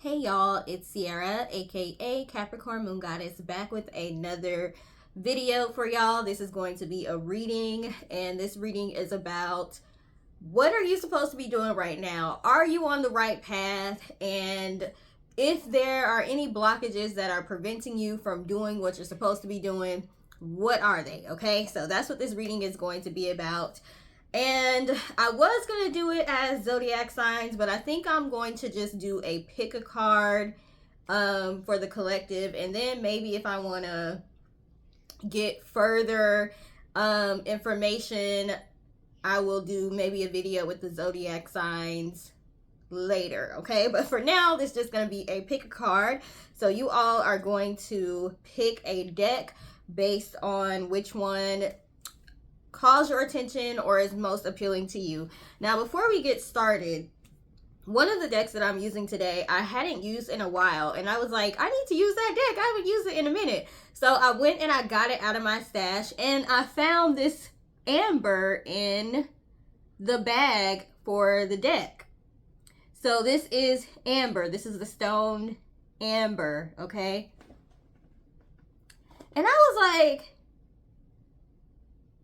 Hey y'all, it's Sierra, aka Capricorn Moon Goddess, back with another video for y'all. This is going to be a reading, and this reading is about what are you supposed to be doing right now? Are you on the right path? And if there are any blockages that are preventing you from doing what you're supposed to be doing, what are they? Okay, so that's what this reading is going to be about. And I was going to do it as zodiac signs, but I think I'm going to just do a pick a card for the collective. And then maybe if I want to get further information, I will do maybe a video with the zodiac signs later. Okay, but for now, this is just going to be a pick a card. So you all are going to pick a deck based on which one calls your attention or is most appealing to you. Now, before we get started, one of the decks that I'm using today, I hadn't used in a while, and I was like, I need to use that deck. I haven't used it in a minute. So I went and I got it out of my stash, and I found this amber in the bag for the deck. So this is amber. This is the stone amber, okay? And I was like,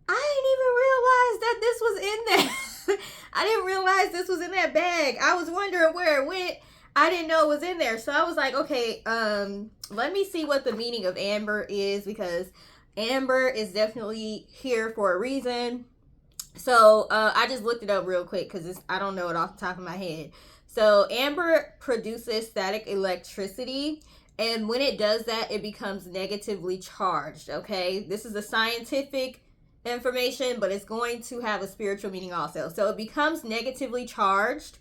I didn't even realize that this was in there. I didn't realize this was in that bag. I was wondering where it went. I didn't know it was in there. So I was like, okay, let me see what the meaning of amber is, because amber is definitely here for a reason. So I just looked it up real quick because I don't know it off the top of my head. So amber produces static electricity. And when it does that, it becomes negatively charged, okay? This is a scientific information, but it's going to have a spiritual meaning also. So it becomes negatively charged,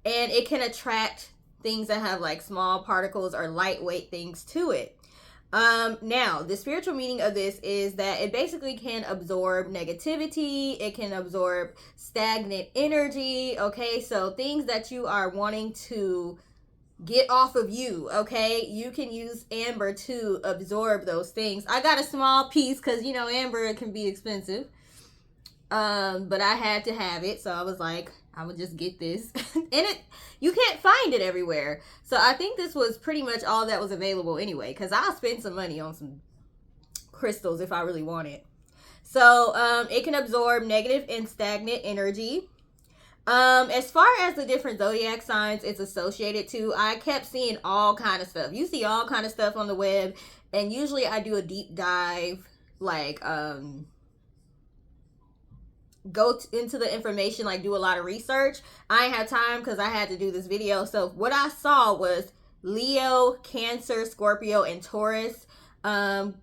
and it can attract things that have like small particles or lightweight things to it. Now, the spiritual meaning of this is that it basically can absorb negativity. It can absorb stagnant energy, okay? So things that you are wanting to get off of you, okay? You can use amber to absorb those things. I got a small piece because, you know, amber can be expensive. But I had to have it, so I was like, I would just get this. And you can't find it everywhere. So I think this was pretty much all that was available anyway, because I'll spend some money on some crystals if I really want it. So it can absorb negative and stagnant energy. As far as the different zodiac signs it's associated to, I kept seeing all kind of stuff. You see all kind of stuff on the web, and usually I do a deep dive, like go into the information, like do a lot of research. I ain't have time because I had to do this video. So what I saw was Leo, Cancer, Scorpio, and Taurus. Amber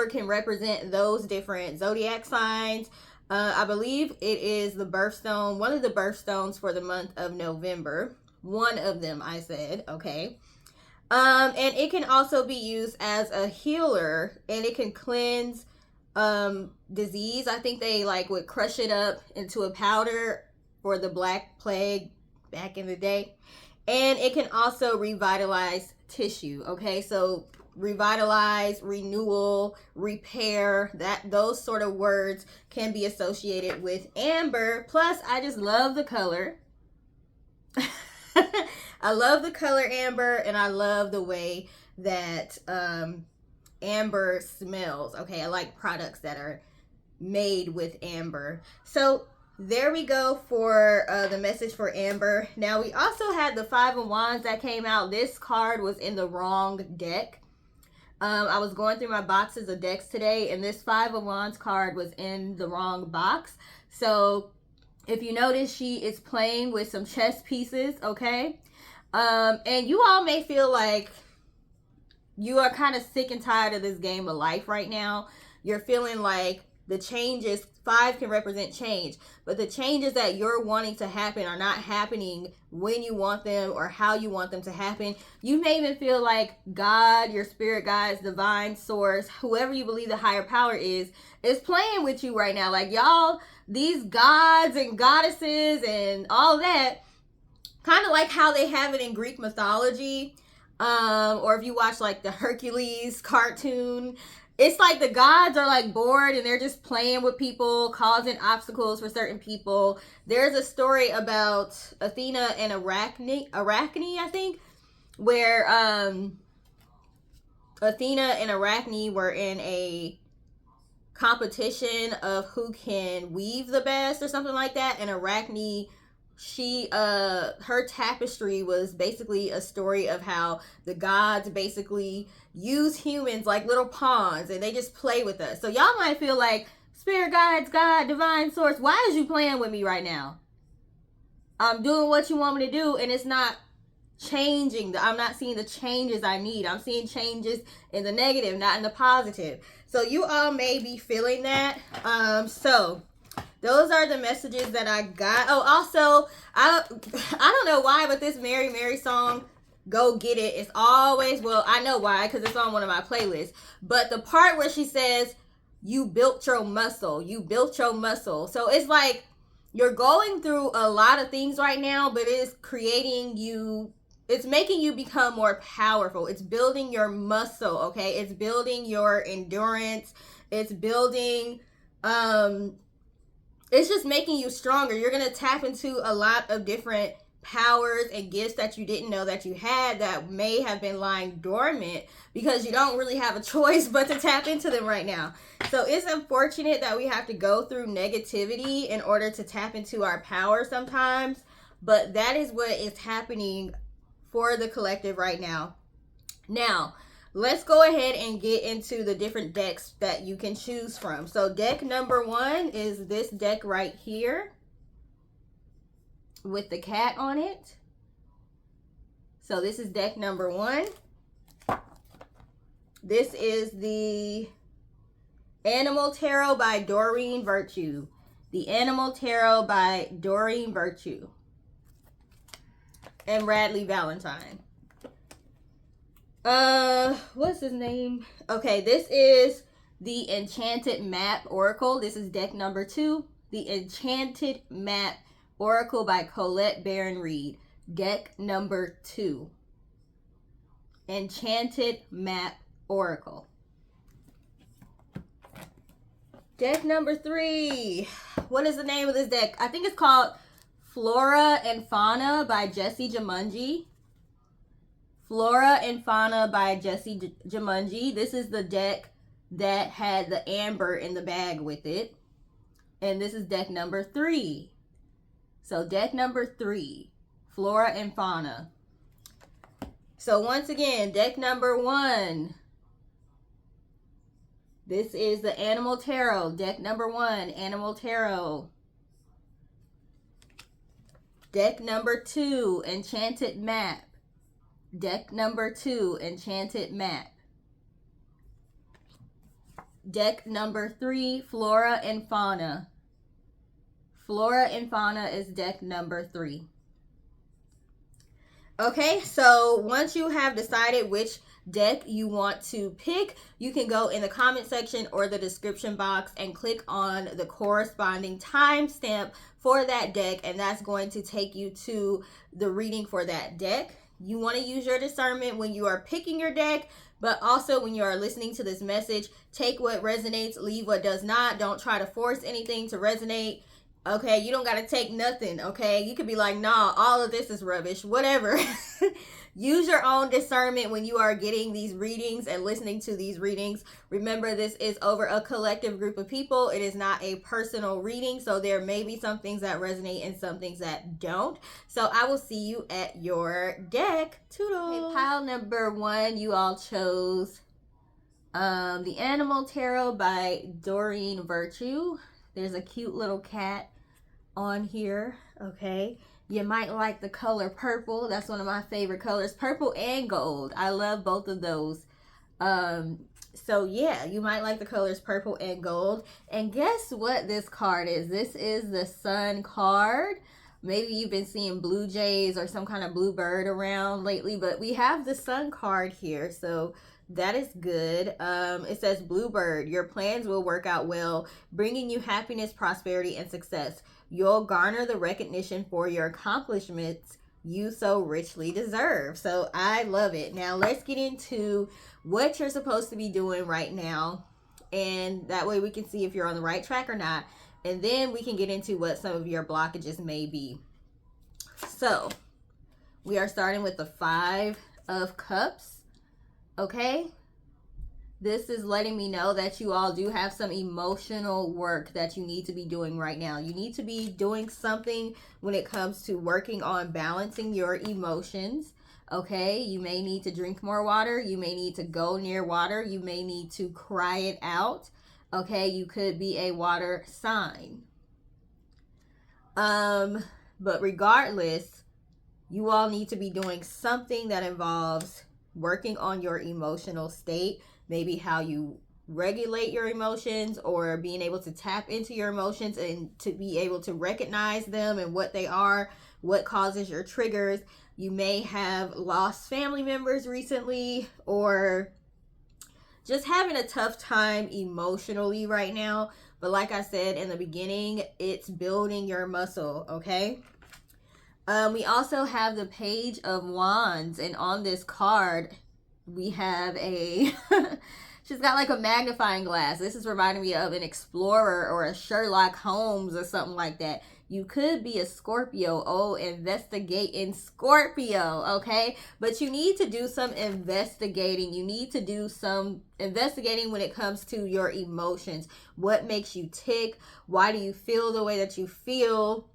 can represent those different zodiac signs. I believe it is the birthstone, one of the birthstones for the month of November. One of them, I said, okay. And it can also be used as a healer, and it can cleanse disease. I think they like would crush it up into a powder for the Black Plague back in the day. And it can also revitalize tissue, okay? So revitalize, renewal, repair, those sort of words can be associated with amber. Plus, I just love the color. I love the color amber, and I love the way that amber smells. Okay, I like products that are made with amber. So there we go for the message for amber. Now, we also had the Five of Wands that came out. This card was in the wrong deck. I was going through my boxes of decks today, and this Five of Wands card was in the wrong box. So if you notice, she is playing with some chess pieces, okay? And you all may feel like you are kind of sick and tired of this game of life right now. You're feeling like the changes, 5 can represent change, but the changes that you're wanting to happen are not happening when you want them or how you want them to happen. You may even feel like God, your spirit guides, divine source, whoever you believe the higher power is playing with you right now. Like, y'all, these gods and goddesses and all that, kind of like how they have it in Greek mythology, or if you watch like the Hercules cartoon, it's like the gods are like bored and they're just playing with people, causing obstacles for certain people. There's a story about Athena and Arachne, I think. where Athena and Arachne were in a competition of who can weave the best or something like that, and Arachne, she her tapestry was basically a story of how the gods basically use humans like little pawns and they just play with us. So y'all might feel like, spirit guides, God, divine source, why is you playing with me right now? I'm doing what you want me to do, and it's not changing. I'm not seeing the changes I need. I'm seeing changes in the negative, not in the positive. So you all may be feeling that. So those are the messages that I got. Oh, also, I don't know why, but this Mary Mary song, Go Get It, it's always, well, I know why, because it's on one of my playlists. But the part where she says, you built your muscle, you built your muscle. So it's like you're going through a lot of things right now, but it's creating you, it's making you become more powerful. It's building your muscle, okay? It's building your endurance. It's building, it's just making you stronger. You're going to tap into a lot of different powers and gifts that you didn't know that you had that may have been lying dormant because you don't really have a choice but to tap into them right now. So it's unfortunate that we have to go through negativity in order to tap into our power sometimes, but that is what is happening for the collective right now. Now, let's go ahead and get into the different decks that you can choose from. So deck number 1 is this deck right here with the cat on it. So this is deck number 1. This is the Animal Tarot by Doreen Virtue. The Animal Tarot by Doreen Virtue and Radley Valentine. What's his name? Okay, this is the Enchanted Map Oracle. This is deck number 2. The Enchanted Map Oracle by Colette Baron Reed. Deck number 2. Enchanted Map Oracle. Deck number 3. What is the name of this deck? I think it's called Flora and Fauna by Jessie Jumanji. Flora and Fauna by Jessie Jumanji. This is the deck that had the amber in the bag with it. And this is deck number 3. So deck number 3, Flora and Fauna. So once again, deck number 1. This is the Animal Tarot. Deck number 1, Animal Tarot. Deck number 2, Enchanted Map. Deck number 2, Enchanted Map. Deck number 3, Flora and Fauna. Flora and Fauna is deck number 3. Okay, so once you have decided which deck you want to pick, you can go in the comment section or the description box and click on the corresponding timestamp for that deck, and that's going to take you to the reading for that deck. You want to use your discernment when you are picking your deck, but also when you are listening to this message. Take what resonates, leave what does not. Don't try to force anything to resonate. Okay, you don't got to take nothing, okay? You could be like, nah, all of this is rubbish, whatever. Use your own discernment when you are getting these readings and listening to these readings. Remember, this is over a collective group of people. It is not a personal reading, so there may be some things that resonate and some things that don't. So I will see you at your deck. Toodles. Okay, pile number 1, you all chose the Animal Tarot by Doreen Virtue. There's a cute little cat on here, okay? You might like the color purple. That's one of my favorite colors. Purple and gold. I love both of those. So yeah, you might like the colors purple and gold. And guess what this card is? This is the Sun card. Maybe you've been seeing blue jays or some kind of blue bird around lately, but we have the Sun card here. So that is good. It says, Bluebird, your plans will work out well, bringing you happiness, prosperity, and success. You'll garner the recognition for your accomplishments you so richly deserve. So I love it. Now let's get into what you're supposed to be doing right now. And that way we can see if you're on the right track or not. And then we can get into what some of your blockages may be. So we are starting with the 5 of Cups, okay? This is letting me know that you all do have some emotional work that you need to be doing right now. You need to be doing something when it comes to working on balancing your emotions. Okay, you may need to drink more water. You may need to go near water. You may need to cry it out. Okay, you could be a water sign. But regardless, you all need to be doing something that involves working on your emotional state, maybe how you regulate your emotions, or being able to tap into your emotions and to be able to recognize them and what they are, what causes your triggers. You may have lost family members recently, or just having a tough time emotionally right now. But like I said in the beginning, it's building your muscle, okay? We also have the Page of Wands, and on this card, we have a, she's got like a magnifying glass. This is reminding me of an explorer or a Sherlock Holmes or something like that. You could be a Scorpio. Oh, investigate in Scorpio, okay? But you need to do some investigating. You need to do some investigating when it comes to your emotions. What makes you tick? Why do you feel the way that you feel?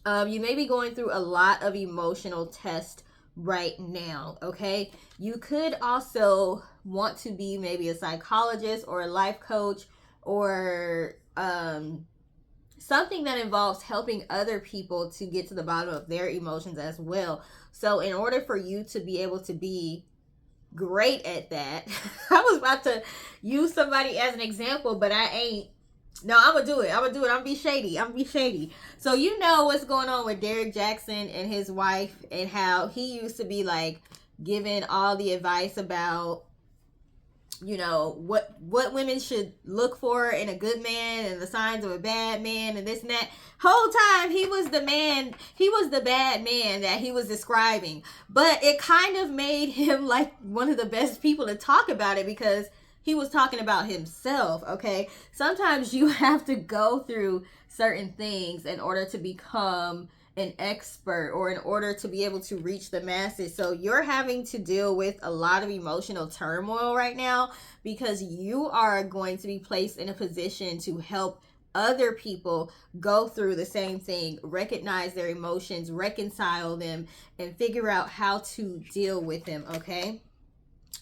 You may be going through a lot of emotional tests right now, okay? You could also want to be maybe a psychologist or a life coach, or something that involves helping other people to get to the bottom of their emotions as well. So in order for you to be able to be great at that, I was about to use somebody as an example, but I ain't. No, I'm gonna do it. I'm gonna be shady. So you know what's going on with Derek Jackson and his wife, and how he used to be like giving all the advice about, you know, what women should look for in a good man and the signs of a bad man and this and that. Whole time he was the bad man that he was describing. But it kind of made him like one of the best people to talk about it, because he was talking about himself, okay? Sometimes you have to go through certain things in order to become an expert, or in order to be able to reach the masses. So you're having to deal with a lot of emotional turmoil right now, because you are going to be placed in a position to help other people go through the same thing, recognize their emotions, reconcile them, and figure out how to deal with them, okay?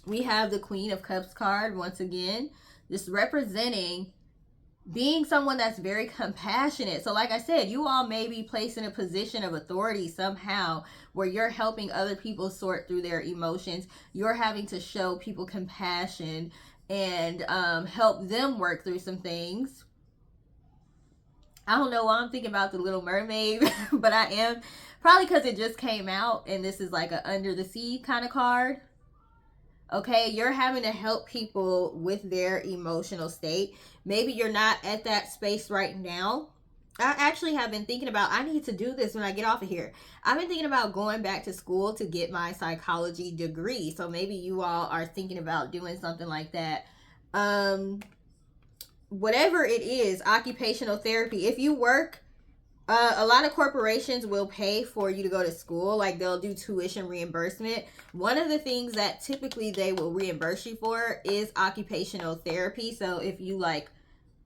We have the Queen of Cups card once again, just representing being someone that's very compassionate. So like I said, you all may be placed in a position of authority somehow, where you're helping other people sort through their emotions. You're having to show people compassion and help them work through some things. I don't know why I'm thinking about the Little Mermaid, but I am, probably because it just came out and this is like a under the sea kind of card. Okay, you're having to help people with their emotional state. Maybe you're not at that space right now. I actually have been thinking about, I need to do this when I get off of here. I've been thinking about going back to school to get my psychology degree. So maybe you all are thinking about doing something like that. Whatever it is, occupational therapy. If you work, a lot of corporations will pay for you to go to school. Like they'll do tuition reimbursement. One of the things that typically they will reimburse you for is occupational therapy. So if you like,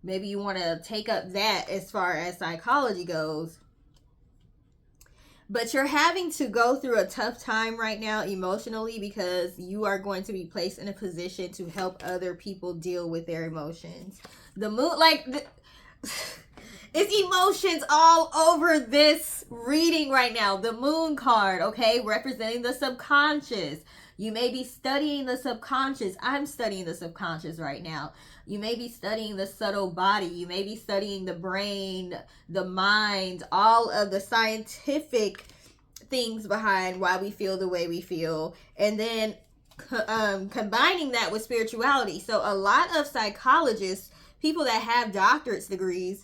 maybe you want to take up that as far as psychology goes. But you're having to go through a tough time right now emotionally, because you are going to be placed in a position to help other people deal with their emotions. The moon, it's emotions all over this reading right now. The moon card, okay, representing the subconscious. You may be studying the subconscious. I'm studying the subconscious right now. You may be studying the subtle body. You may be studying the brain, the mind, all of the scientific things behind why we feel the way we feel. And then combining that with spirituality. So a lot of psychologists, people that have doctorate degrees,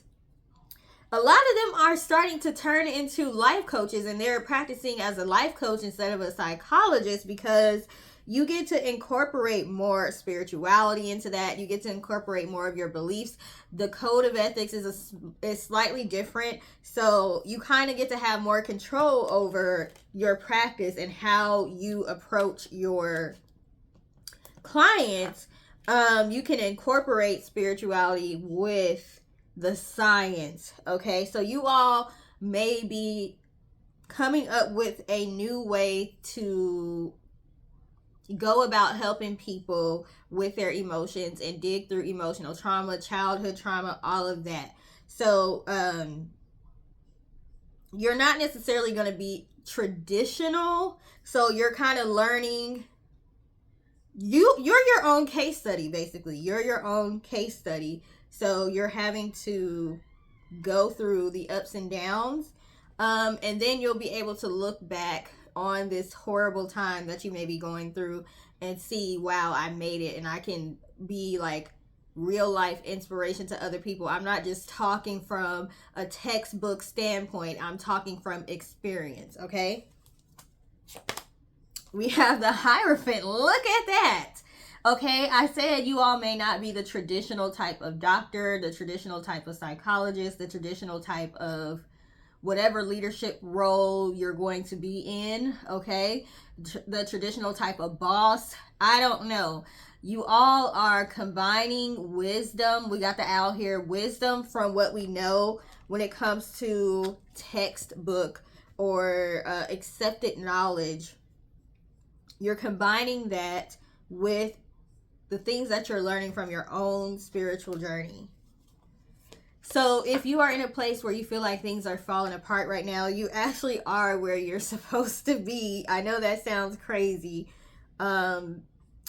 a lot of them are starting to turn into life coaches, and they're practicing as a life coach instead of a psychologist, because you get to incorporate more spirituality into that. You get to incorporate more of your beliefs. The code of ethics is slightly different, so you kind of get to have more control over your practice and how you approach your clients. You can incorporate spirituality with the science. Okay, so you all may be coming up with a new way to go about helping people with their emotions and dig through emotional trauma, childhood trauma, all of that. So you're not necessarily going to be traditional, so you're kind of learning. You're your own case study. Basically, you're your own case study, so you're having to go through the ups and downs, and then you'll be able to look back on this horrible time that you may be going through and see, wow, I made it. And I can be like real life inspiration to other people. I'm not just talking from a textbook standpoint, I'm talking from experience. Okay, we have the Hierophant. Look at that. Okay, I said you all may not be the traditional type of doctor, the traditional type of psychologist, the traditional type of whatever leadership role you're going to be in. Okay, the traditional type of boss. I don't know. You all are combining wisdom. We got the owl here. Wisdom from what we know when it comes to textbook or accepted knowledge. You're combining that with the things that you're learning from your own spiritual journey. So if you are in a place where you feel like things are falling apart right now, you actually are where you're supposed to be. I know that sounds crazy, but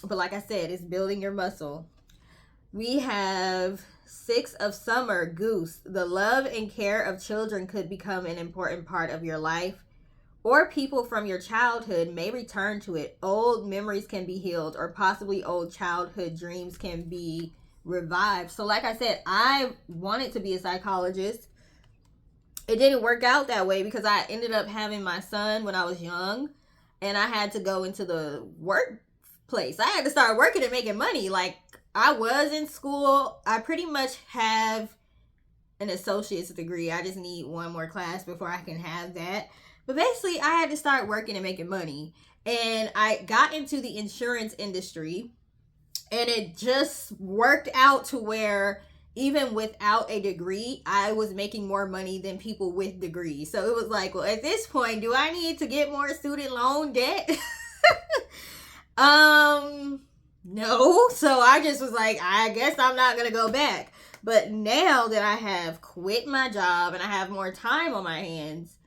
like I said, it's building your muscle. We have 6 of Summer, Goose. The love and care of children could become an important part of your life, or people from your childhood may return to it. Old memories can be healed, or possibly old childhood dreams can be revived. So like I said, I wanted to be a psychologist. It didn't work out that way because I ended up having my son when I was young, and I had to go into the workplace. I had to start working and making money. Like, I was in school. I pretty much have an associate's degree. I just need one more class before I can have that. But basically, I had to start working and making money. And I got into the insurance industry, and it just worked out to where even without a degree, I was making more money than people with degrees. So it was like, well, at this point, do I need to get more student loan debt? No. So I just was like, I guess I'm not going to go back. But now that I have quit my job and I have more time on my hands,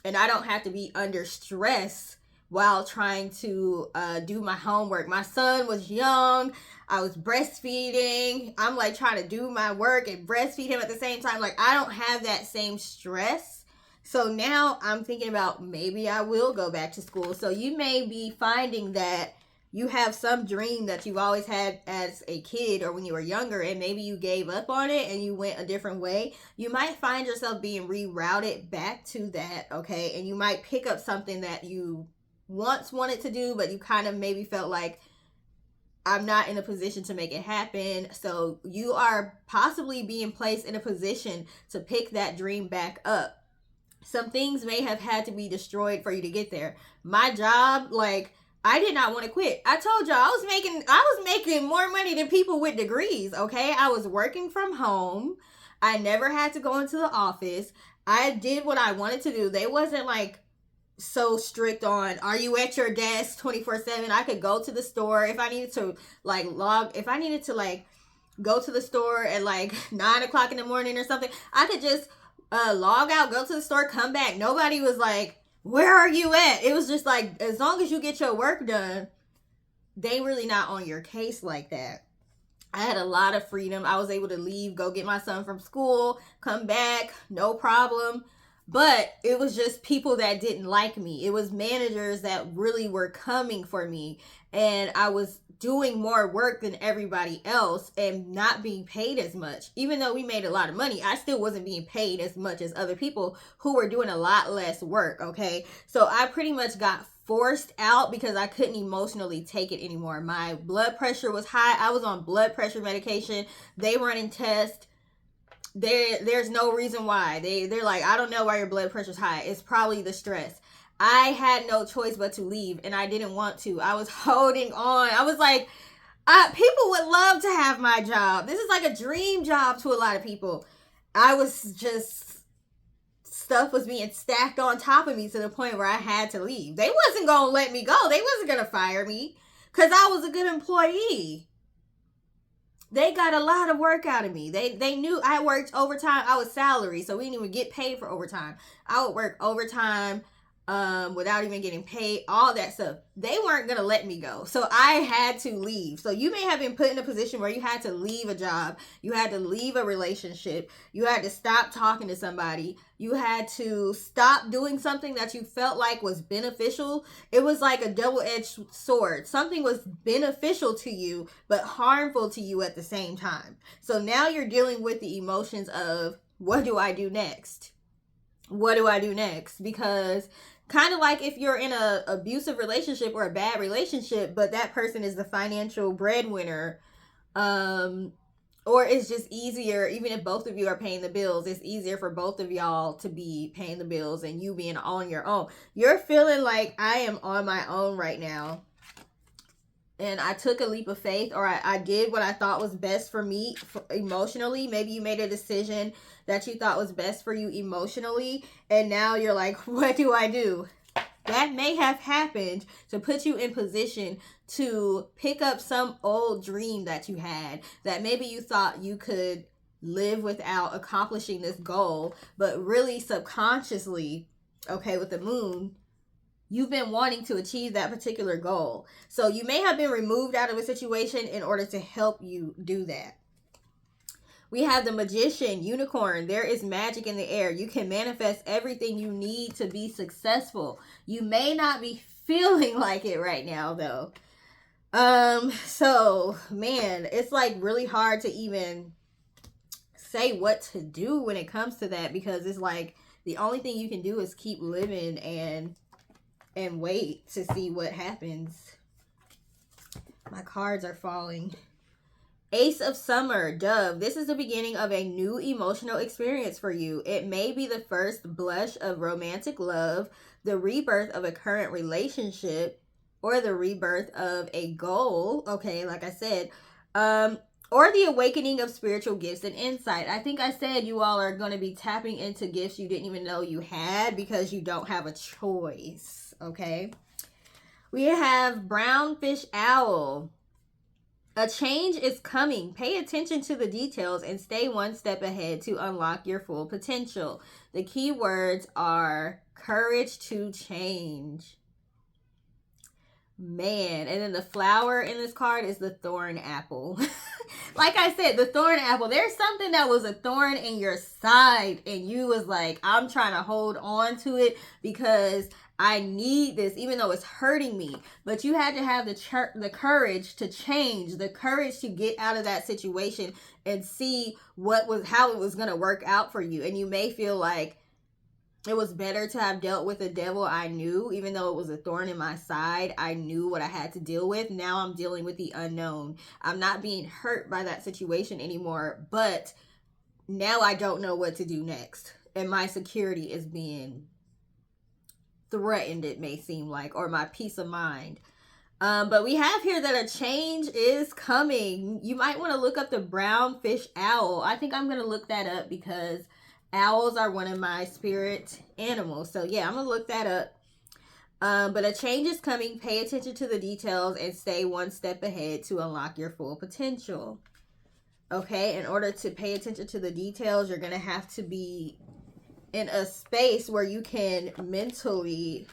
and I don't have to be under stress while trying to do my homework. My son was young. I was breastfeeding. I'm like trying to do my work and breastfeed him at the same time. Like, I don't have that same stress. So now I'm thinking about maybe I will go back to school. So you may be finding that you have some dream that you've always had as a kid or when you were younger, and maybe you gave up on it and you went a different way. You might find yourself being rerouted back to that, okay? And you might pick up something that you once wanted to do, but you kind of maybe felt like, I'm not in a position to make it happen. So you are possibly being placed in a position to pick that dream back up. Some things may have had to be destroyed for you to get there. My job, like, I did not want to quit. I told y'all I was making more money than people with degrees, okay? I was working from home. I never had to go into the office. I did what I wanted to do. They wasn't like so strict on, are you at your desk 24/7? I could go to the store if I needed to go to the store at like 9 o'clock in the morning or something. I could just log out, go to the store, come back. Nobody was like, where are you at? It was just like, as long as you get your work done, they really not on your case like that. I had a lot of freedom. I was able to leave, go get my son from school, come back, no problem. But it was just people that didn't like me. It was managers that really were coming for me. And I was doing more work than everybody else and not being paid as much. Even though we made a lot of money, I still wasn't being paid as much as other people who were doing a lot less work, okay? So I pretty much got forced out because I couldn't emotionally take it anymore. My blood pressure was high. I was on blood pressure medication. They running tests. There's no reason why. They're like, I don't know why your blood pressure's high. It's probably the stress. I had no choice but to leave, and I didn't want to. I was holding on. I was like, people would love to have my job. This is like a dream job to a lot of people. I was just, stuff was being stacked on top of me to the point where I had to leave. They wasn't going to let me go. They wasn't going to fire me because I was a good employee. They got a lot of work out of me. They knew I worked overtime. I was salary, so we didn't even get paid for overtime. I would work overtime without even getting paid, all that stuff. They weren't going to let me go. So I had to leave. So you may have been put in a position where you had to leave a job. You had to leave a relationship. You had to stop talking to somebody. You had to stop doing something that you felt like was beneficial. It was like a double-edged sword. Something was beneficial to you, but harmful to you at the same time. So now you're dealing with the emotions of, what do I do next? What do I do next? Because kind of like if you're in a abusive relationship or a bad relationship, but that person is the financial breadwinner, or it's just easier, even if both of you are paying the bills, it's easier for both of y'all to be paying the bills and you being on your own. You're feeling like, I am on my own right now. And I took a leap of faith, or I did what I thought was best for me emotionally. Maybe you made a decision that you thought was best for you emotionally, and now you're like, what do I do? That may have happened to put you in position to pick up some old dream that you had, that maybe you thought you could live without accomplishing this goal, but really subconsciously, okay, with the moon, you've been wanting to achieve that particular goal. So you may have been removed out of a situation in order to help you do that. We have the Magician, Unicorn. There is magic in the air. You can manifest everything you need to be successful. You may not be feeling like it right now, though. So, man, it's like really hard to even say what to do when it comes to that, because it's like the only thing you can do is keep living and wait to see what happens. My cards are falling. Ace of Summer, Dove. This is the beginning of a new emotional experience for you. It may be the first blush of romantic love, the rebirth of a current relationship, or the rebirth of a goal. Okay, like I said, or the awakening of spiritual gifts and insight. I think I said you all are going to be tapping into gifts you didn't even know you had because you don't have a choice. Okay. We have Brown Fish Owl. A change is coming. Pay attention to the details and stay one step ahead to unlock your full potential. The key words are courage to change. Man, and then the flower in this card is the thorn apple. Like I said, the thorn apple. There's something that was a thorn in your side and you was like, I'm trying to hold on to it because I need this, even though it's hurting me. But you had to have the courage to change, the courage to get out of that situation and see how it was going to work out for you. And you may feel like it was better to have dealt with the devil I knew, even though it was a thorn in my side. I knew what I had to deal with. Now I'm dealing with the unknown. I'm not being hurt by that situation anymore, but now I don't know what to do next. And my security is being threatened, it may seem like, or my peace of mind. But we have here that a change is coming. You might want to look up the brown fish owl. I think I'm going to look that up because owls are one of my spirit animals. So yeah, I'm going to look that up. But a change is coming. Pay attention to the details and stay one step ahead to unlock your full potential. Okay, in order to pay attention to the details, you're going to have to be in a space where you can mentally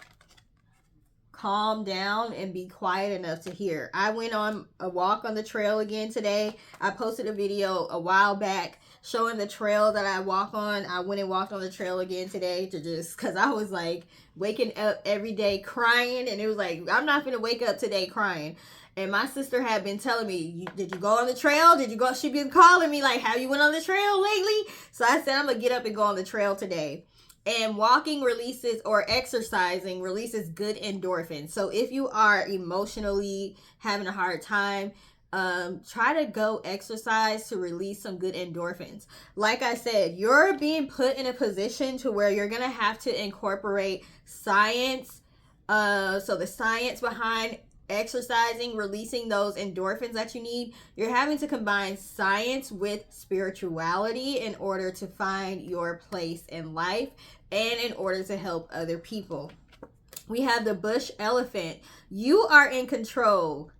calm down and be quiet enough to hear. I went on a walk on the trail again today. I posted a video a while back showing the trail that I walk on. I went and walked on the trail again today to just, because I was like waking up every day crying, and it was like, I'm not gonna wake up today crying. And my sister had been telling me, did you go on the trail? Did you go? She'd been calling me like, have you went on the trail lately? So I said, I'm gonna get up and go on the trail today. And walking releases, or exercising releases good endorphins. So if you are emotionally having a hard time, try to go exercise to release some good endorphins. Like I said, you're being put in a position to where you're gonna have to incorporate science. So the science behind exercising, releasing those endorphins that you need, you're having to combine science with spirituality in order to find your place in life and in order to help other people. We have the bush elephant. You are in control.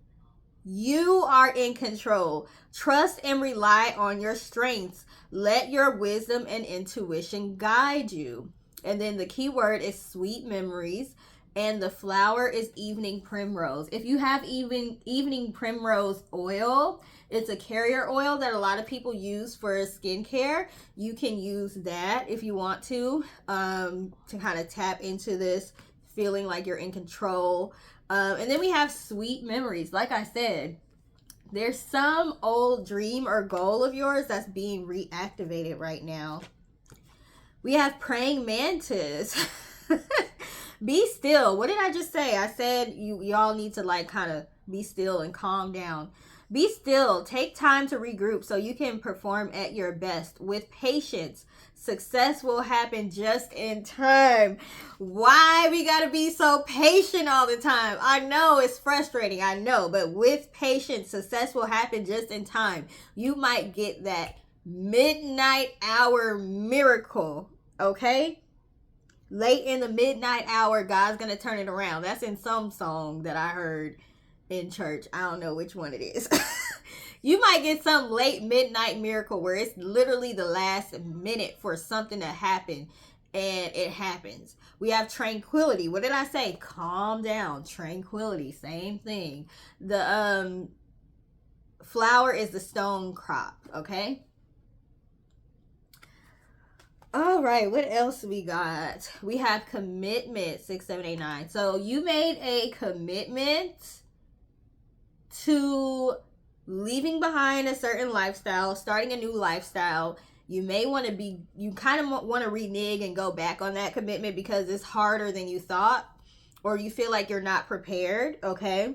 You are in control. Trust and rely on your strengths. Let your wisdom and intuition guide you. And then the key word is sweet memories. And the flower is evening primrose. If you have evening primrose oil, it's a carrier oil that a lot of people use for skincare. You can use that if you want to kind of tap into this feeling like you're in control. And then we have sweet memories. Like I said, there's some old dream or goal of yours that's being reactivated right now. We have praying mantis. Be still. What did I just say? I said y'all need to like kind of be still and calm down. Be still. Take time to regroup so you can perform at your best. With patience, success will happen just in time. Why we gotta be so patient all the time? I know it's frustrating. I know. But with patience, success will happen just in time. You might get that midnight hour miracle. Okay? Late in the midnight hour, God's going to turn it around. That's in some song that I heard in church. I don't know which one it is. You might get some late midnight miracle where it's literally the last minute for something to happen, and it happens. We have tranquility. What did I say? Calm down. Tranquility. Same thing. The flower is the stone crop. Okay. All right, what else we got? We have commitment, 6, 7, 8, 9. So you made a commitment to leaving behind a certain lifestyle, starting a new lifestyle. You may want to you kind of want to renege and go back on that commitment because it's harder than you thought, or you feel like you're not prepared, okay?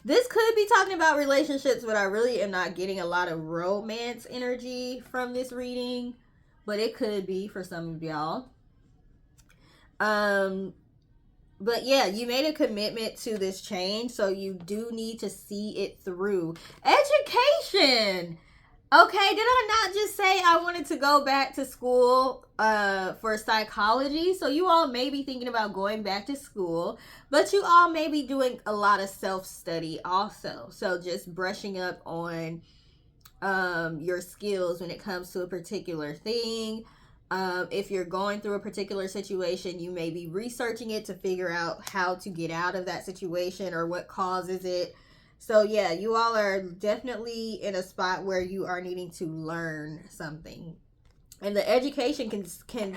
This could be talking about relationships, but I really am not getting a lot of romance energy from this reading. But it could be for some of y'all. But yeah, you made a commitment to this change, so you do need to see it through. Education. Okay, did I not just say I wanted to go back to school for psychology? So you all may be thinking about going back to school, but you all may be doing a lot of self-study also. So just brushing up on your skills when it comes to a particular thing. If you're going through a particular situation, you may be researching it to figure out how to get out of that situation or what causes it. So yeah, you all are definitely in a spot where you are needing to learn something. And the education can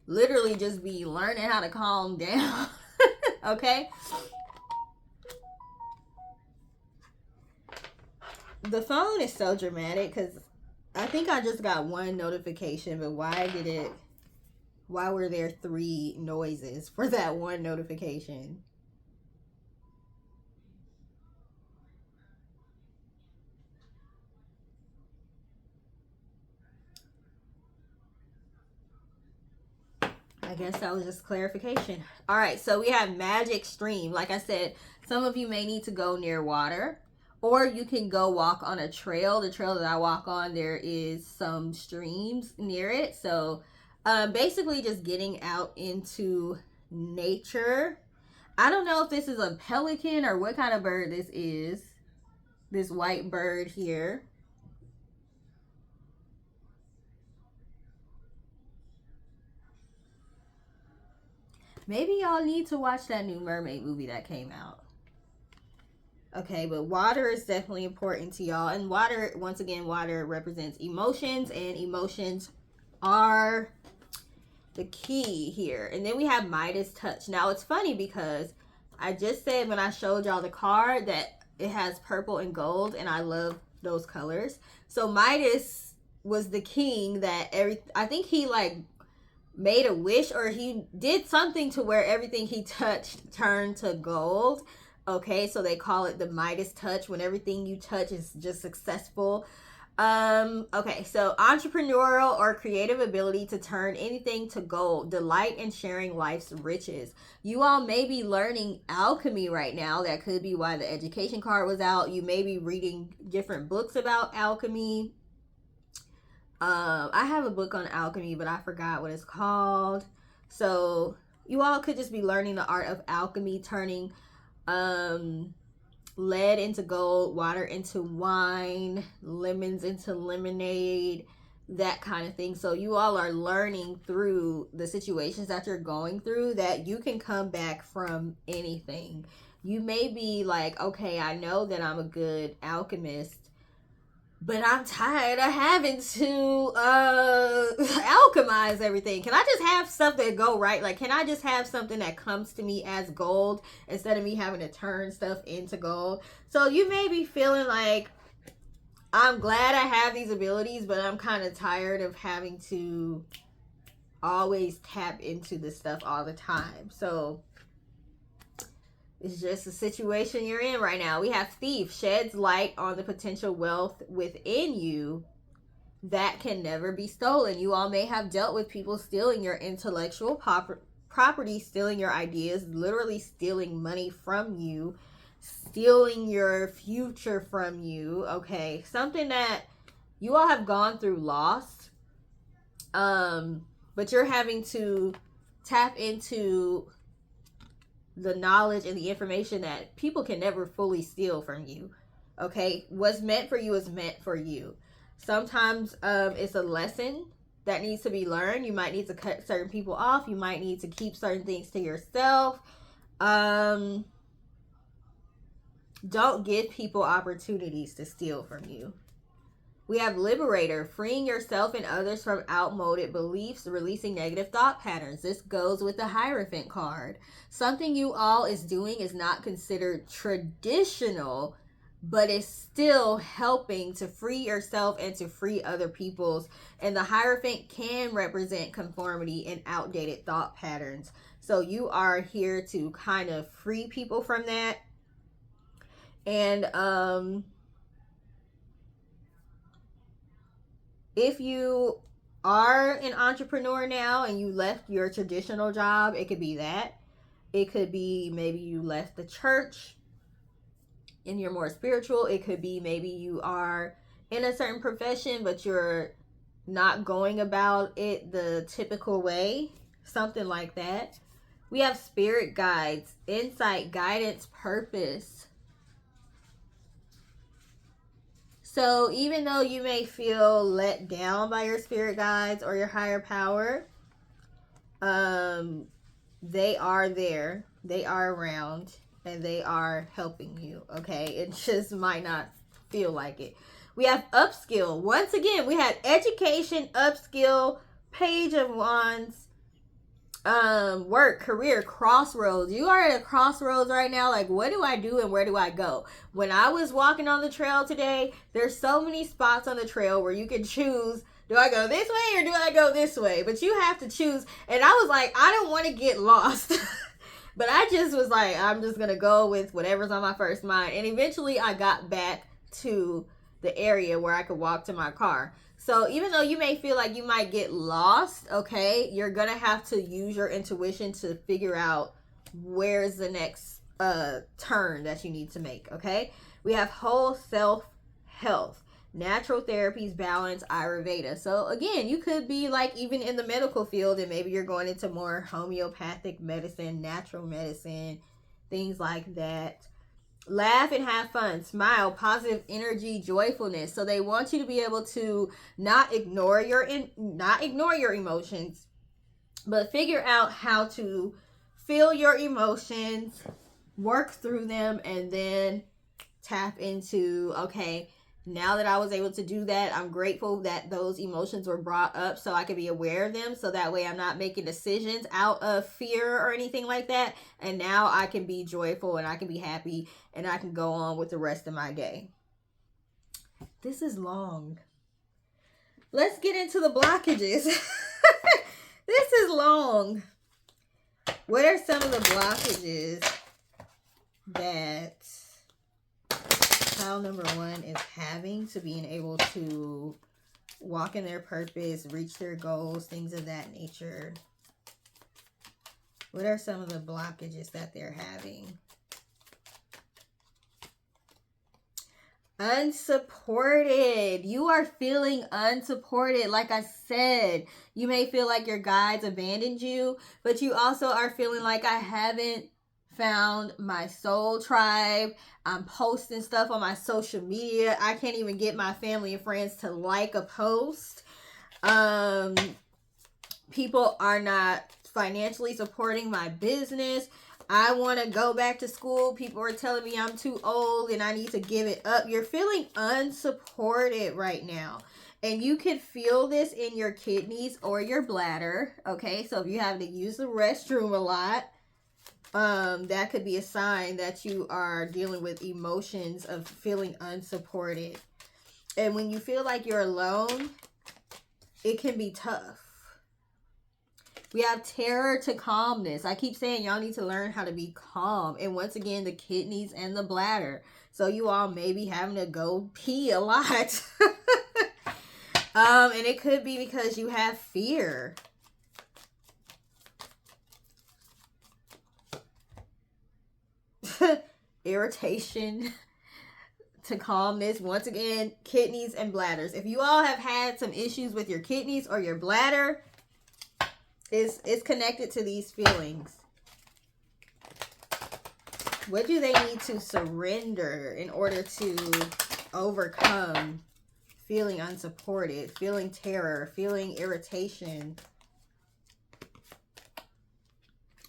literally just be learning how to calm down. Okay? The phone is so dramatic because I think I just got one notification, but why were there 3 noises for that one notification? I guess that was just clarification. All right, so we have magic stream. Like I said, some of you may need to go near water. Or you can go walk on a trail. The trail that I walk on, there is some streams near it. So basically just getting out into nature. I don't know if this is a pelican or what kind of bird this is. This white bird here. Maybe y'all need to watch that new mermaid movie that came out. Okay, but water is definitely important to y'all. And water, once again, water represents emotions, and emotions are the key here. And then we have Midas touch. Now it's funny because I just said when I showed y'all the card that it has purple and gold, and I love those colors. So Midas was the king that I think he like made a wish, or he did something to where everything he touched turned to gold. Okay, so they call it the Midas touch, when everything you touch is just successful. Okay, so entrepreneurial or creative ability to turn anything to gold, delight in sharing life's riches. You all may be learning alchemy right now. That could be why the education card was out. You may be reading different books about alchemy. I have a book on alchemy, but I forgot what it's called. So you all could just be learning the art of alchemy, turning lead into gold, water into wine, lemons into lemonade, that kind of thing. So you all are learning through the situations that you're going through that you can come back from anything. You may be like, okay, I know that I'm a good alchemist, but I'm tired of having to alchemize everything. Can I just have stuff that go right? Like, can I just have something that comes to me as gold instead of me having to turn stuff into gold? So you may be feeling like, I'm glad I have these abilities, but I'm kind of tired of having to always tap into this stuff all the time. So it's just a situation you're in right now. We have Thief, sheds light on the potential wealth within you that can never be stolen. You all may have dealt with people stealing your intellectual property, stealing your ideas, literally stealing money from you, stealing your future from you. Okay, something that you all have gone through lost, but you're having to tap into the knowledge and the information that people can never fully steal from you. Okay, what's meant for you is meant for you. Sometimes it's a lesson that needs to be learned. You might need to cut certain people off. You might need to keep certain things to yourself. Don't give people opportunities to steal from you. We have Liberator, freeing yourself and others from outmoded beliefs, releasing negative thought patterns. This goes with the Hierophant card. Something you all is doing is not considered traditional, but it's still helping to free yourself and to free other people's. And the Hierophant can represent conformity and outdated thought patterns. So you are here to kind of free people from that. And if you are an entrepreneur now and you left your traditional job, it could be that. It could be maybe you left the church and you're more spiritual. It could be maybe you are in a certain profession, but you're not going about it the typical way. Something like that. We have spirit guides, insight, guidance, purpose. So even though you may feel let down by your spirit guides or your higher power, they are there, they are around, and they are helping you, okay? It just might not feel like it. We have upskill. Once again, we had education, upskill, Page of Wands, work, career, crossroads. You are at a crossroads right now. Like, what do I do and where do I go? When I was walking on the trail today, there's so many spots on the trail where you can choose, do I go this way or do I go this way? But you have to choose. And I was like, I don't want to get lost. But I just was like, I'm just going to go with whatever's on my first mind. And eventually I got back to the area where I could walk to my car. So even though you may feel like you might get lost, okay, you're going to have to use your intuition to figure out where's the next turn that you need to make, okay? We have whole self health, natural therapies, balance, Ayurveda. So again, you could be like even in the medical field and maybe you're going into more homeopathic medicine, natural medicine, things like that. Laugh and have fun, smile, positive energy, joyfulness. So they want you to be able to not ignore your emotions, but figure out how to feel your emotions, work through them, and then tap into, okay, now that I was able to do that, I'm grateful that those emotions were brought up so I could be aware of them. So that way I'm not making decisions out of fear or anything like that. And now I can be joyful and I can be happy and I can go on with the rest of my day. This is long. Let's get into the blockages. This is long. What are some of the blockages that child number 1 is having to being able to walk in their purpose, reach their goals, things of that nature? What are some of the blockages that they're having? Unsupported. You are feeling unsupported. Like I said, you may feel like your guides abandoned you, but you also are feeling like I haven't found my soul tribe. I'm posting stuff on my social media. I can't even get my family and friends to like a post. People are not financially supporting my business. I want to go back to school. People are telling me I'm too old and I need to give it up. You're feeling unsupported right now. And you can feel this in your kidneys or your bladder. Okay, so if you have to use the restroom a lot, that could be a sign that you are dealing with emotions of feeling unsupported. And when you feel like you're alone, it can be tough. We have terror to calmness. I keep saying y'all need to learn how to be calm. And once again, the kidneys and the bladder. So you all may be having to go pee a lot. And it could be because you have fear. Irritation to calmness. Once again, kidneys and bladders. If you all have had some issues with your kidneys or your bladder, it's connected to these feelings. What do they need to surrender in order to overcome feeling unsupported, feeling terror, feeling irritation?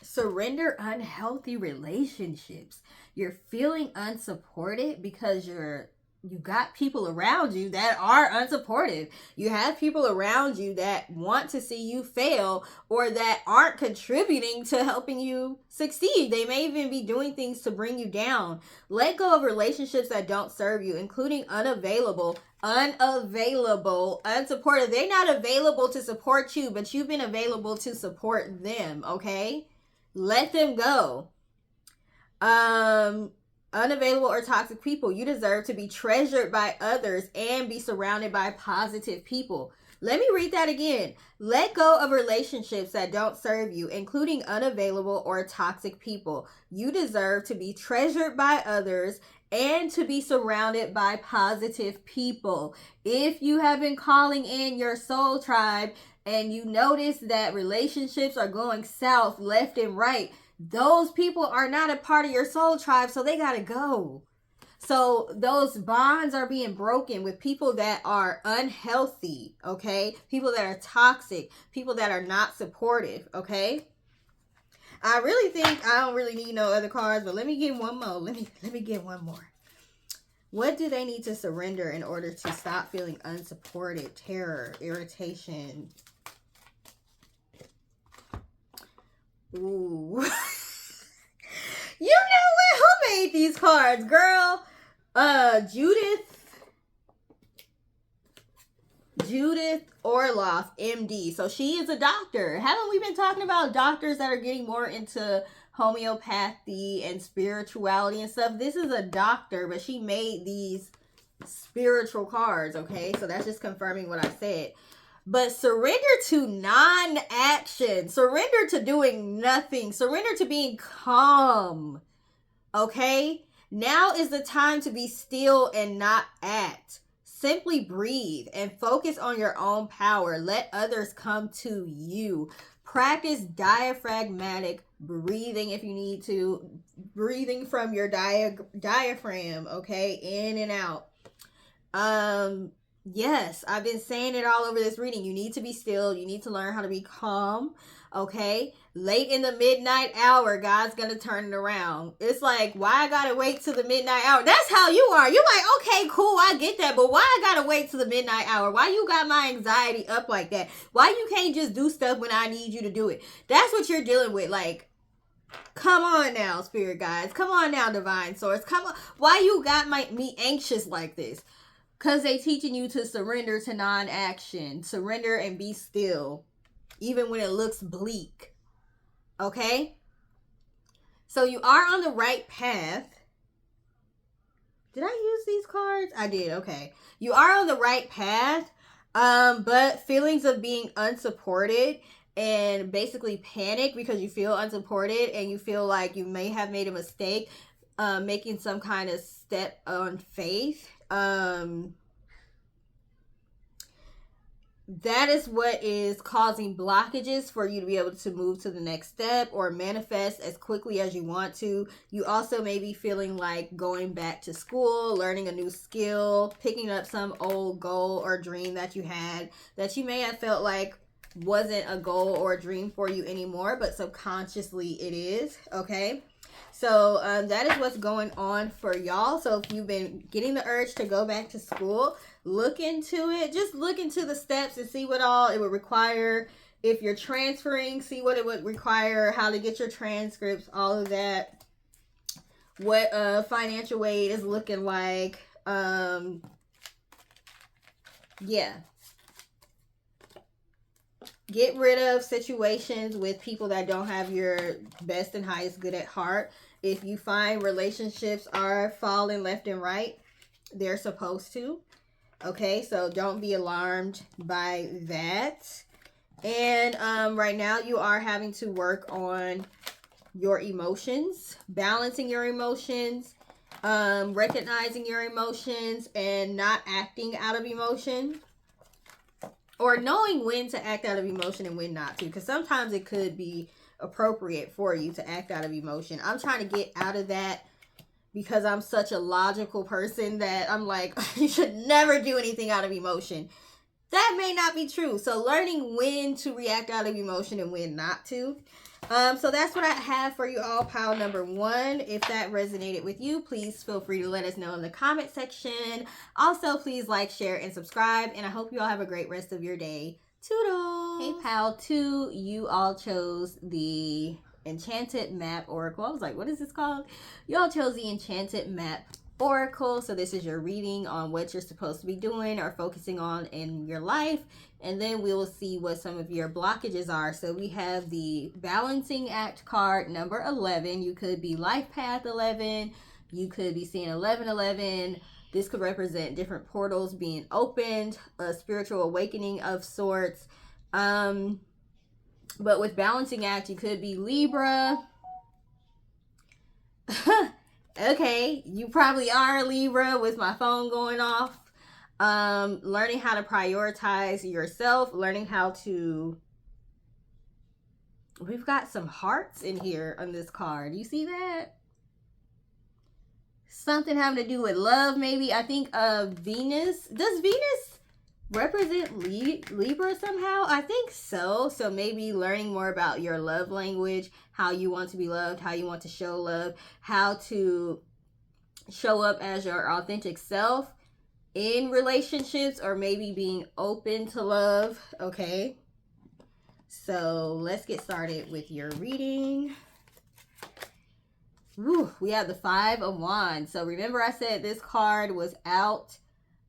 Surrender unhealthy relationships. You're feeling unsupported because you got people around you that are unsupportive. You have people around you that want to see you fail or that aren't contributing to helping you succeed. They may even be doing things to bring you down. Let go of relationships that don't serve you, including unsupportive. They're not available to support you, but you've been available to support them, okay? Let them go. Unavailable or toxic people. You deserve to be treasured by others and be surrounded by positive people. Let me read that again. Let go of relationships that don't serve you, including unavailable or toxic people. You deserve to be treasured by others and to be surrounded by positive people. If you have been calling in your soul tribe and you notice that relationships are going south left and right, those people are not a part of your soul tribe, so they gotta go. So those bonds are being broken with people that are unhealthy, okay? People that are toxic, people that are not supportive, okay? I really think I don't really need no other cards, but let me get one more. Let me get one more. What do they need to surrender in order to stop feeling unsupported, terror, irritation? Ooh. You know what? Who made these cards, girl? Judith Orloff, MD. So she is a doctor. Haven't we been talking about doctors that are getting more into homeopathy and spirituality and stuff? This is a doctor, but she made these spiritual cards, okay? So that's just confirming what I said. But surrender to non-action. Surrender to doing nothing. Surrender to being calm. Okay? Now is the time to be still and not act. Simply breathe and focus on your own power. Let others come to you. Practice diaphragmatic breathing if you need to. Breathing from your diaphragm, okay? In and out. Yes, I've been saying it all over this reading. You need to be still. You need to learn how to be calm. Okay? Late in the midnight hour, God's gonna turn it around. It's like, why I gotta wait till the midnight hour? That's how you are. You're like, okay, cool, I get that, but why I gotta wait till the midnight hour? Why you got my anxiety up like that? Why you can't just do stuff when I need you to do it? That's what you're dealing with. Like, come on now, spirit guides. Come on now, divine source. Come on. Why you got me anxious like this? Because they teaching you to surrender to non-action. Surrender and be still. Even when it looks bleak. Okay? So you are on the right path. Did I use these cards? I did. Okay. You are on the right path. But feelings of being unsupported and basically panic because you feel unsupported and you feel like you may have made a mistake making some kind of step on faith. That is what is causing blockages for you to be able to move to the next step or manifest as quickly as you want to. You also may be feeling like going back to school, learning a new skill, picking up some old goal or dream that you had that you may have felt like wasn't a goal or a dream for you anymore, but subconsciously it is. Okay? So that is what's going on for y'all. So if you've been getting the urge to go back to school, look into it. Just look into the steps and see what all it would require. If you're transferring, see what it would require, how to get your transcripts, all of that. What financial aid is looking like. Yeah. Get rid of situations with people that don't have your best and highest good at heart. If you find relationships are falling left and right, they're supposed to. Okay, so don't be alarmed by that. And right now you are having to work on your emotions, balancing your emotions, recognizing your emotions, and not acting out of emotion. Or knowing when to act out of emotion and when not to. Because sometimes it could be appropriate for you to act out of emotion. I'm trying to get out of that because I'm such a logical person that I'm like, you should never do anything out of emotion. That may not be true. So learning when to react out of emotion and when not to. So that's what I have for you all, pile number 1. If that resonated with you, please feel free to let us know in the comment section. Also, please like, share, and subscribe. And I hope you all have a great rest of your day. Toodles! Hey, pile 2, you all chose the Enchanted Map Oracle. I was like, what is this called? You all chose the Enchanted Map Oracle. So this is your reading on what you're supposed to be doing or focusing on in your life. And then we will see what some of your blockages are. So we have the Balancing Act card, number 11. You could be Life Path 11. You could be seeing 1111. This could represent different portals being opened, a spiritual awakening of sorts. But with Balancing Act, you could be Libra. Okay, you probably are Libra with my phone going off. Learning how to prioritize yourself, learning how to, we've got some hearts in here on this card. You see that? Something having to do with love, maybe. I think Venus. Does Venus represent Libra somehow? I think so. So maybe learning more about your love language, how you want to be loved, how you want to show love, how to show up as your authentic self in relationships, or maybe being open to love. Okay, so let's get started with your reading. Woo, we have the 5 of Wands. So remember I said this card was out.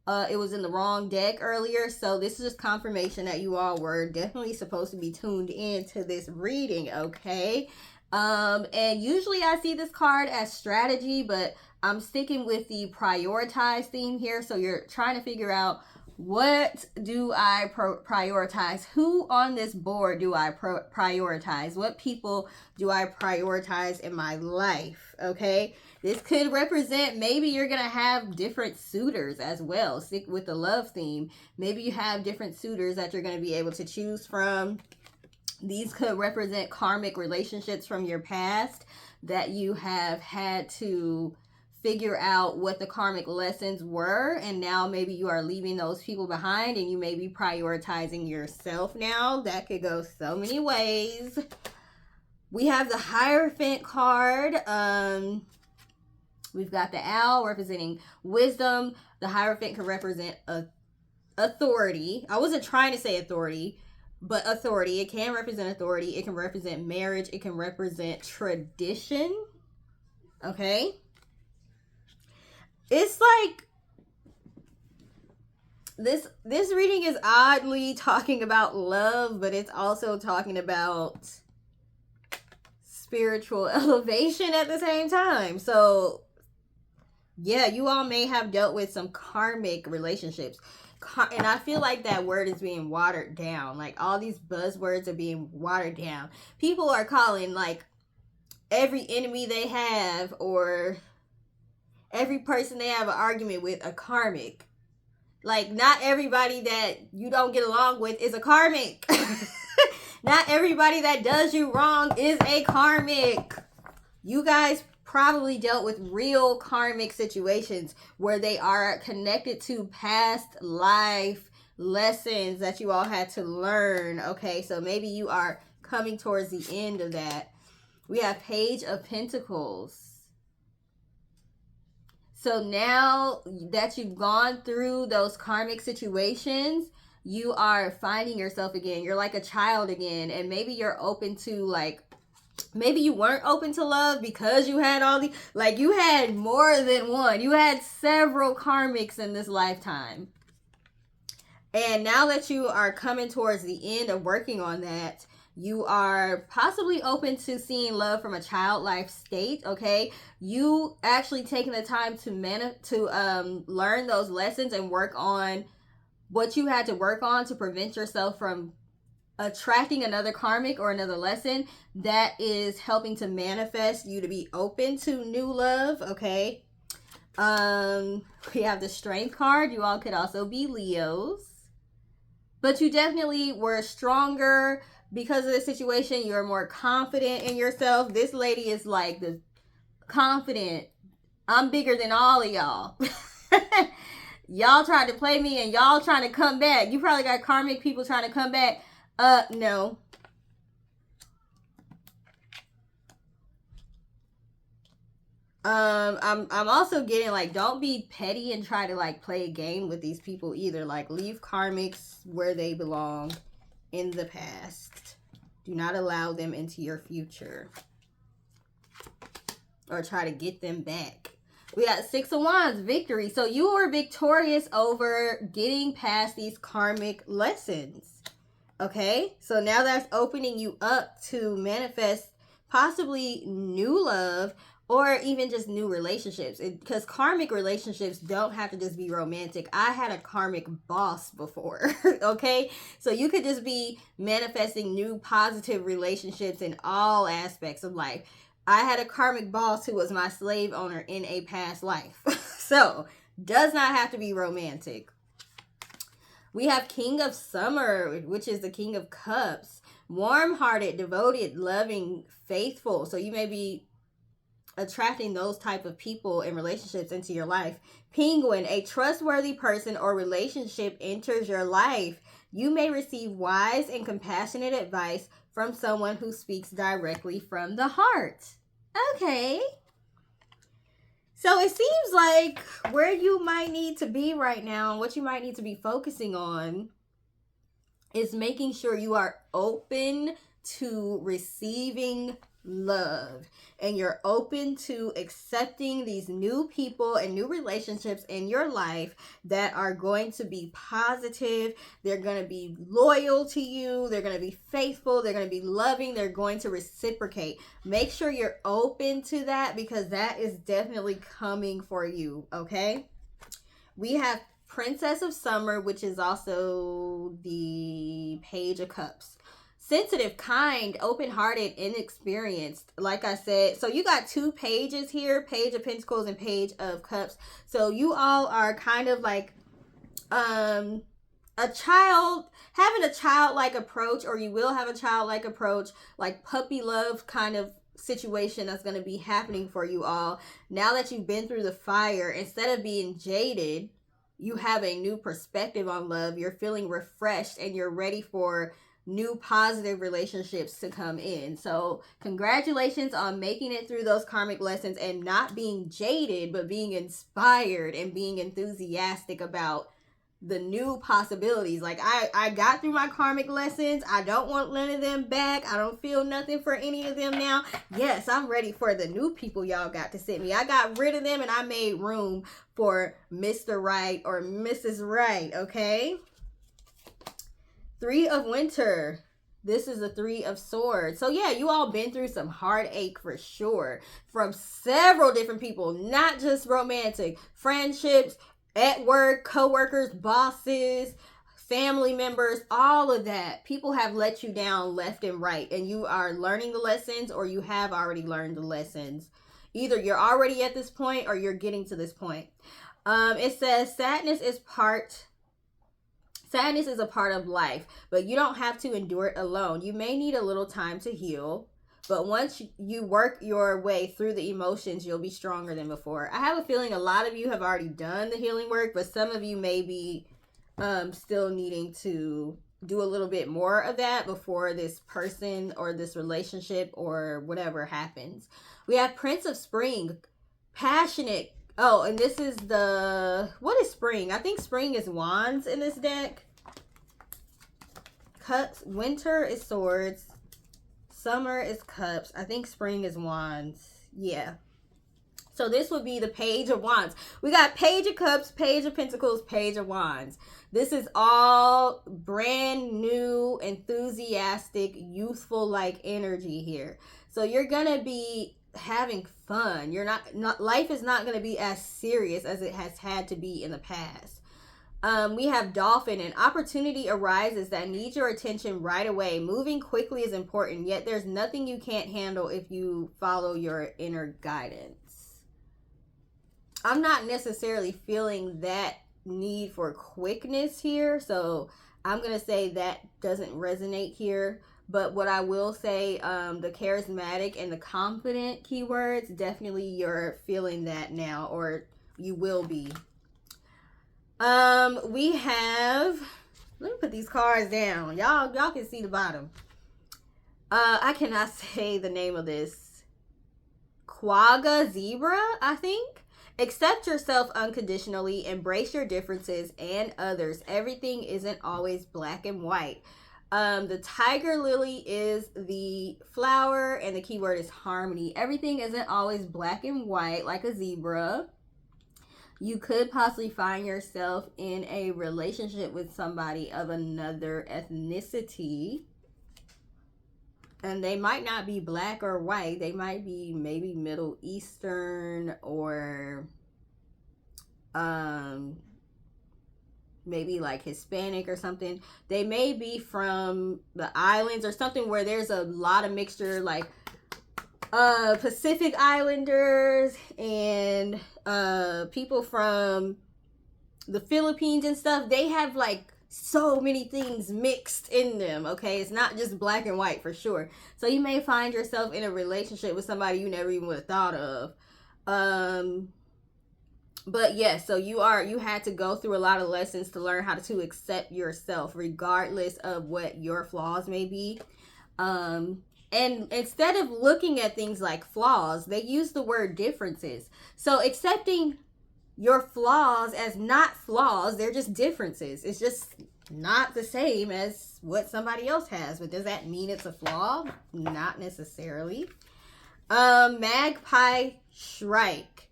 It was in the wrong deck earlier. So this is just confirmation that you all were definitely supposed to be tuned in to this reading. Okay. And usually I see this card as strategy, but I'm sticking with the prioritize theme here. So you're trying to figure out, what do I prioritize? Who on this board do I prioritize? What people do I prioritize in my life? Okay. This could represent, maybe you're going to have different suitors as well. Stick with the love theme. Maybe you have different suitors that you're going to be able to choose from. These could represent karmic relationships from your past that you have had to figure out what the karmic lessons were, and now maybe you are leaving those people behind and you may be prioritizing yourself now. That could go so many ways. We have the Hierophant card. We've got the owl representing wisdom. The Hierophant can represent authority. I wasn't trying to say authority, but authority. It can represent authority. It can represent marriage. It can represent tradition. Okay? It's like this reading is oddly talking about love, but it's also talking about spiritual elevation at the same time. So yeah, you all may have dealt with some karmic relationships. And I feel like that word is being watered down. Like all these buzzwords are being watered down. People are calling like every enemy they have or every person they have an argument with a karmic. Like not everybody that you don't get along with is a karmic. Not everybody that does you wrong is a karmic. You guys probably dealt with real karmic situations where they are connected to past life lessons that you all had to learn. Okay, so maybe you are coming towards the end of that. We have Page of Pentacles. So now that you've gone through those karmic situations, you are finding yourself again. You're like a child again, and maybe you're open to like, maybe you weren't open to love because you had all the, like you had more than one. You had several karmics in this lifetime. And now that you are coming towards the end of working on that, you are possibly open to seeing love from a childlike state, okay? You actually taking the time to learn those lessons and work on what you had to work on to prevent yourself from attracting another karmic or another lesson that is helping to manifest you to be open to new love, okay? We have the Strength card. You all could also be Leos. But you definitely were stronger because of the situation. You're more confident in yourself. This lady is like the confident. I'm bigger than all of y'all. Y'all tried to play me and y'all trying to come back. You probably got karmic people trying to come back. No. I'm also getting like, don't be petty and try to like play a game with these people either. Like leave karmics where they belong in the past. Do not allow them into your future or try to get them back. We got Six of Wands, victory. So you were victorious over getting past these karmic lessons. Okay, so now that's opening you up to manifest possibly new love or even just new relationships. Because karmic relationships don't have to just be romantic. I had a karmic boss before, okay? So you could just be manifesting new positive relationships in all aspects of life. I had a karmic boss who was my slave owner in a past life. So, does not have to be romantic. We have King of Summer, which is the King of Cups. Warm-hearted, devoted, loving, faithful. So you may be attracting those type of people and relationships into your life. Penguin, a trustworthy person or relationship enters your life. You may receive wise and compassionate advice from someone who speaks directly from the heart. Okay. So it seems like where you might need to be right now, what you might need to be focusing on is making sure you are open to receiving love and you're open to accepting these new people and new relationships in your life that are going to be positive. They're going to be loyal to you. They're going to be faithful. They're going to be loving. They're going to reciprocate. Make sure you're open to that because that is definitely coming for you. Okay. We have Princess of Summer, which is also the Page of Cups. Sensitive, kind, open-hearted, inexperienced. Like I said, so you got two pages here, Page of Pentacles and Page of Cups. So you all are kind of like a child, having a childlike approach, or you will have a childlike approach, like puppy love kind of situation that's going to be happening for you all. Now that you've been through the fire, instead of being jaded, you have a new perspective on love. You're feeling refreshed and you're ready for new positive relationships to come in. So congratulations on making it through those karmic lessons and not being jaded, but being inspired and being enthusiastic about the new possibilities. Like I got through my karmic lessons. I don't want none of them back. I don't feel nothing for any of them now. Yes, I'm ready for the new people y'all got to send me. I got rid of them and I made room for Mr. Right or Mrs. Right, okay? Three of Winter. This is the Three of Swords. So yeah, you all been through some heartache for sure from several different people, not just romantic, friendships, at work, co-workers, bosses, family members, all of that. People have let you down left and right, and you are learning the lessons, or you have already learned the lessons. Either you're already at this point or you're getting to this point. It says sadness is a part of life, but you don't have to endure it alone. You may need a little time to heal, but once you work your way through the emotions, you'll be stronger than before. I have a feeling a lot of you have already done the healing work, but some of you may be still needing to do a little bit more of that before this person or this relationship or whatever happens. We have Prince of Spring, passionate. Oh, and this is what is Spring? I think Spring is Wands in this deck. Cups. Winter is Swords. Summer is Cups. I think Spring is Wands. Yeah. So this would be the Page of Wands. We got Page of Cups, Page of Pentacles, Page of Wands. This is all brand new, enthusiastic, youthful like energy here. So you're going to be having fun. You're not life is not going to be as serious as it has had to be in the past. We have Dolphin. An opportunity arises that needs your attention right away. Moving quickly is important, yet there's nothing you can't handle if you follow your inner guidance. I'm not necessarily feeling that need for quickness here, so I'm going to say that doesn't resonate here. But what I will say, the charismatic and the confident keywords, definitely you're feeling that now, or you will be. We have, let me put these cards down. Y'all can see the bottom. I cannot say the name of this. Quagga Zebra, I think. Accept yourself unconditionally, embrace your differences and others. Everything isn't always black and white. The tiger lily is the flower and the keyword is harmony. Everything isn't always black and white like a zebra. You could possibly find yourself in a relationship with somebody of another ethnicity. And they might not be black or white. They might be maybe Middle Eastern or maybe like Hispanic or something. They may be from the islands or something where there's a lot of mixture, like Pacific Islanders and people from the Philippines and stuff. They have like so many things mixed in them, okay? It's not just black and white for sure. So you may find yourself in a relationship with somebody you never even would have thought of. But yes, so you had to go through a lot of lessons to learn how to accept yourself regardless of what your flaws may be. And instead of looking at things like flaws, they use the word differences. So accepting your flaws as not flaws, they're just differences. It's just not the same as what somebody else has. But does that mean it's a flaw? Not necessarily. Magpie Shrike.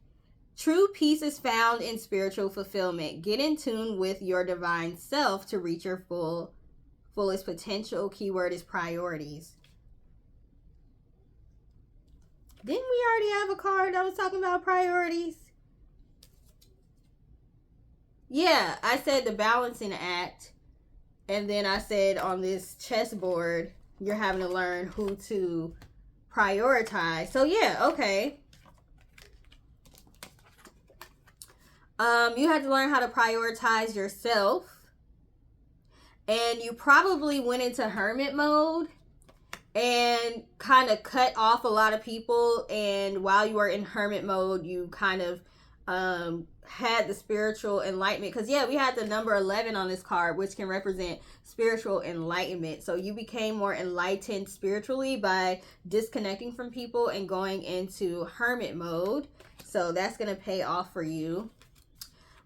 True peace is found in spiritual fulfillment. Get in tune with your divine self to reach your fullest potential. Keyword is priorities. Didn't we already have a card that was talking about priorities? Yeah, I said the balancing act. And then I said on this chessboard, you're having to learn who to prioritize. So yeah, okay. You had to learn how to prioritize yourself. And you probably went into hermit mode. and kind of cut off a lot of people. And while you were in hermit mode, you kind of had the spiritual enlightenment, because yeah, we had the number 11 on this card, which can represent spiritual enlightenment. So you became more enlightened spiritually by disconnecting from people and going into hermit mode. So that's going to pay off for you.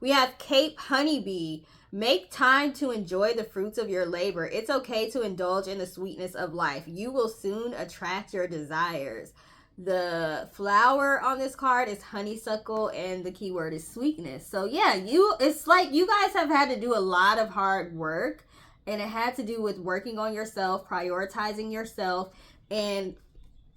We have Cape Honeybee. Make time to enjoy the fruits of your labor. It's okay to indulge in the sweetness of life. You will soon attract your desires. The flower on this card is honeysuckle, and the keyword is sweetness. So yeah, it's like you guys have had to do a lot of hard work, and it had to do with working on yourself, prioritizing yourself, and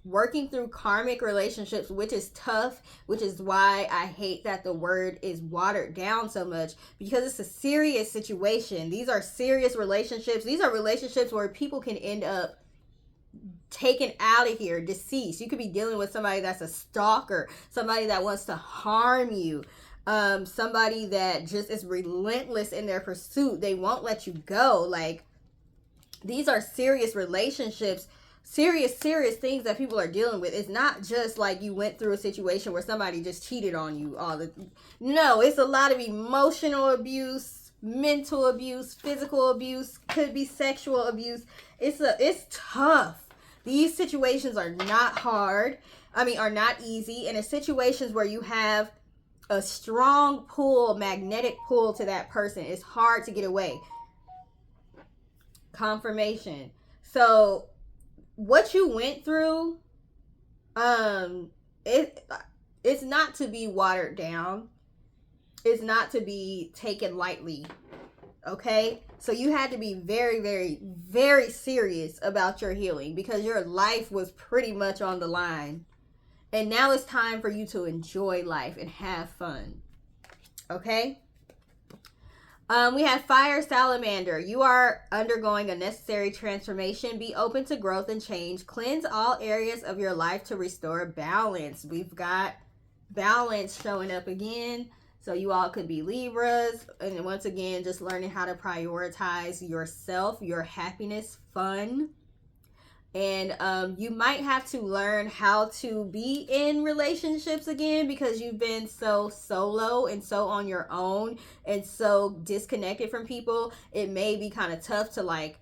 working through karmic relationships, which is tough, which is why I hate that the word is watered down so much, because it's a serious situation. These are serious relationships. These are relationships where people can end up taken out of here, deceased. You could be dealing with somebody that's a stalker, somebody that wants to harm you, somebody that just is relentless in their pursuit. They won't let you go. Like, these are serious relationships, serious things that people are dealing with. It's not just like you went through a situation where somebody just cheated on you no, it's a lot of emotional abuse, mental abuse, physical abuse, could be sexual abuse. It's tough. These situations are not are not easy, and it's situations where you have a strong pull, magnetic pull to that person. It's hard to get away. Confirmation. So what you went through, it's not to be watered down. It's not to be taken lightly. Okay? So you had to be very, very, very serious about your healing, because your life was pretty much on the line. And now it's time for you to enjoy life and have fun. Okay? We have Fire Salamander. You are undergoing a necessary transformation. Be open to growth and change. Cleanse all areas of your life to restore balance. We've got balance showing up again. So you all could be Libras. And once again, just learning how to prioritize yourself, your happiness, fun. And you might have to learn how to be in relationships again, because you've been so solo and so on your own and so disconnected from people. It may be kind of tough to like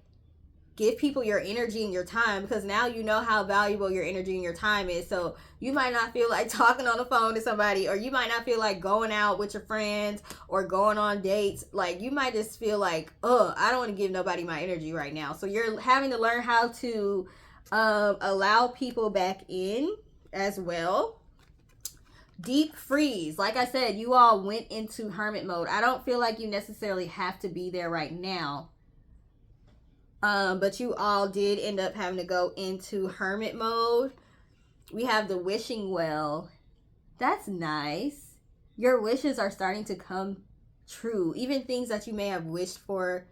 give people your energy and your time, because now you know how valuable your energy and your time is. So you might not feel like talking on the phone to somebody, or you might not feel like going out with your friends or going on dates. Like, you might just feel like, oh, I don't want to give nobody my energy right now. So you're having to learn how to allow people back in as well. Deep freeze. Like I said, you all went into hermit mode. I don't feel like you necessarily have to be there right now. But you all did end up having to go into hermit mode. We have the wishing well. That's nice. Your wishes are starting to come true. Even things that you may have wished for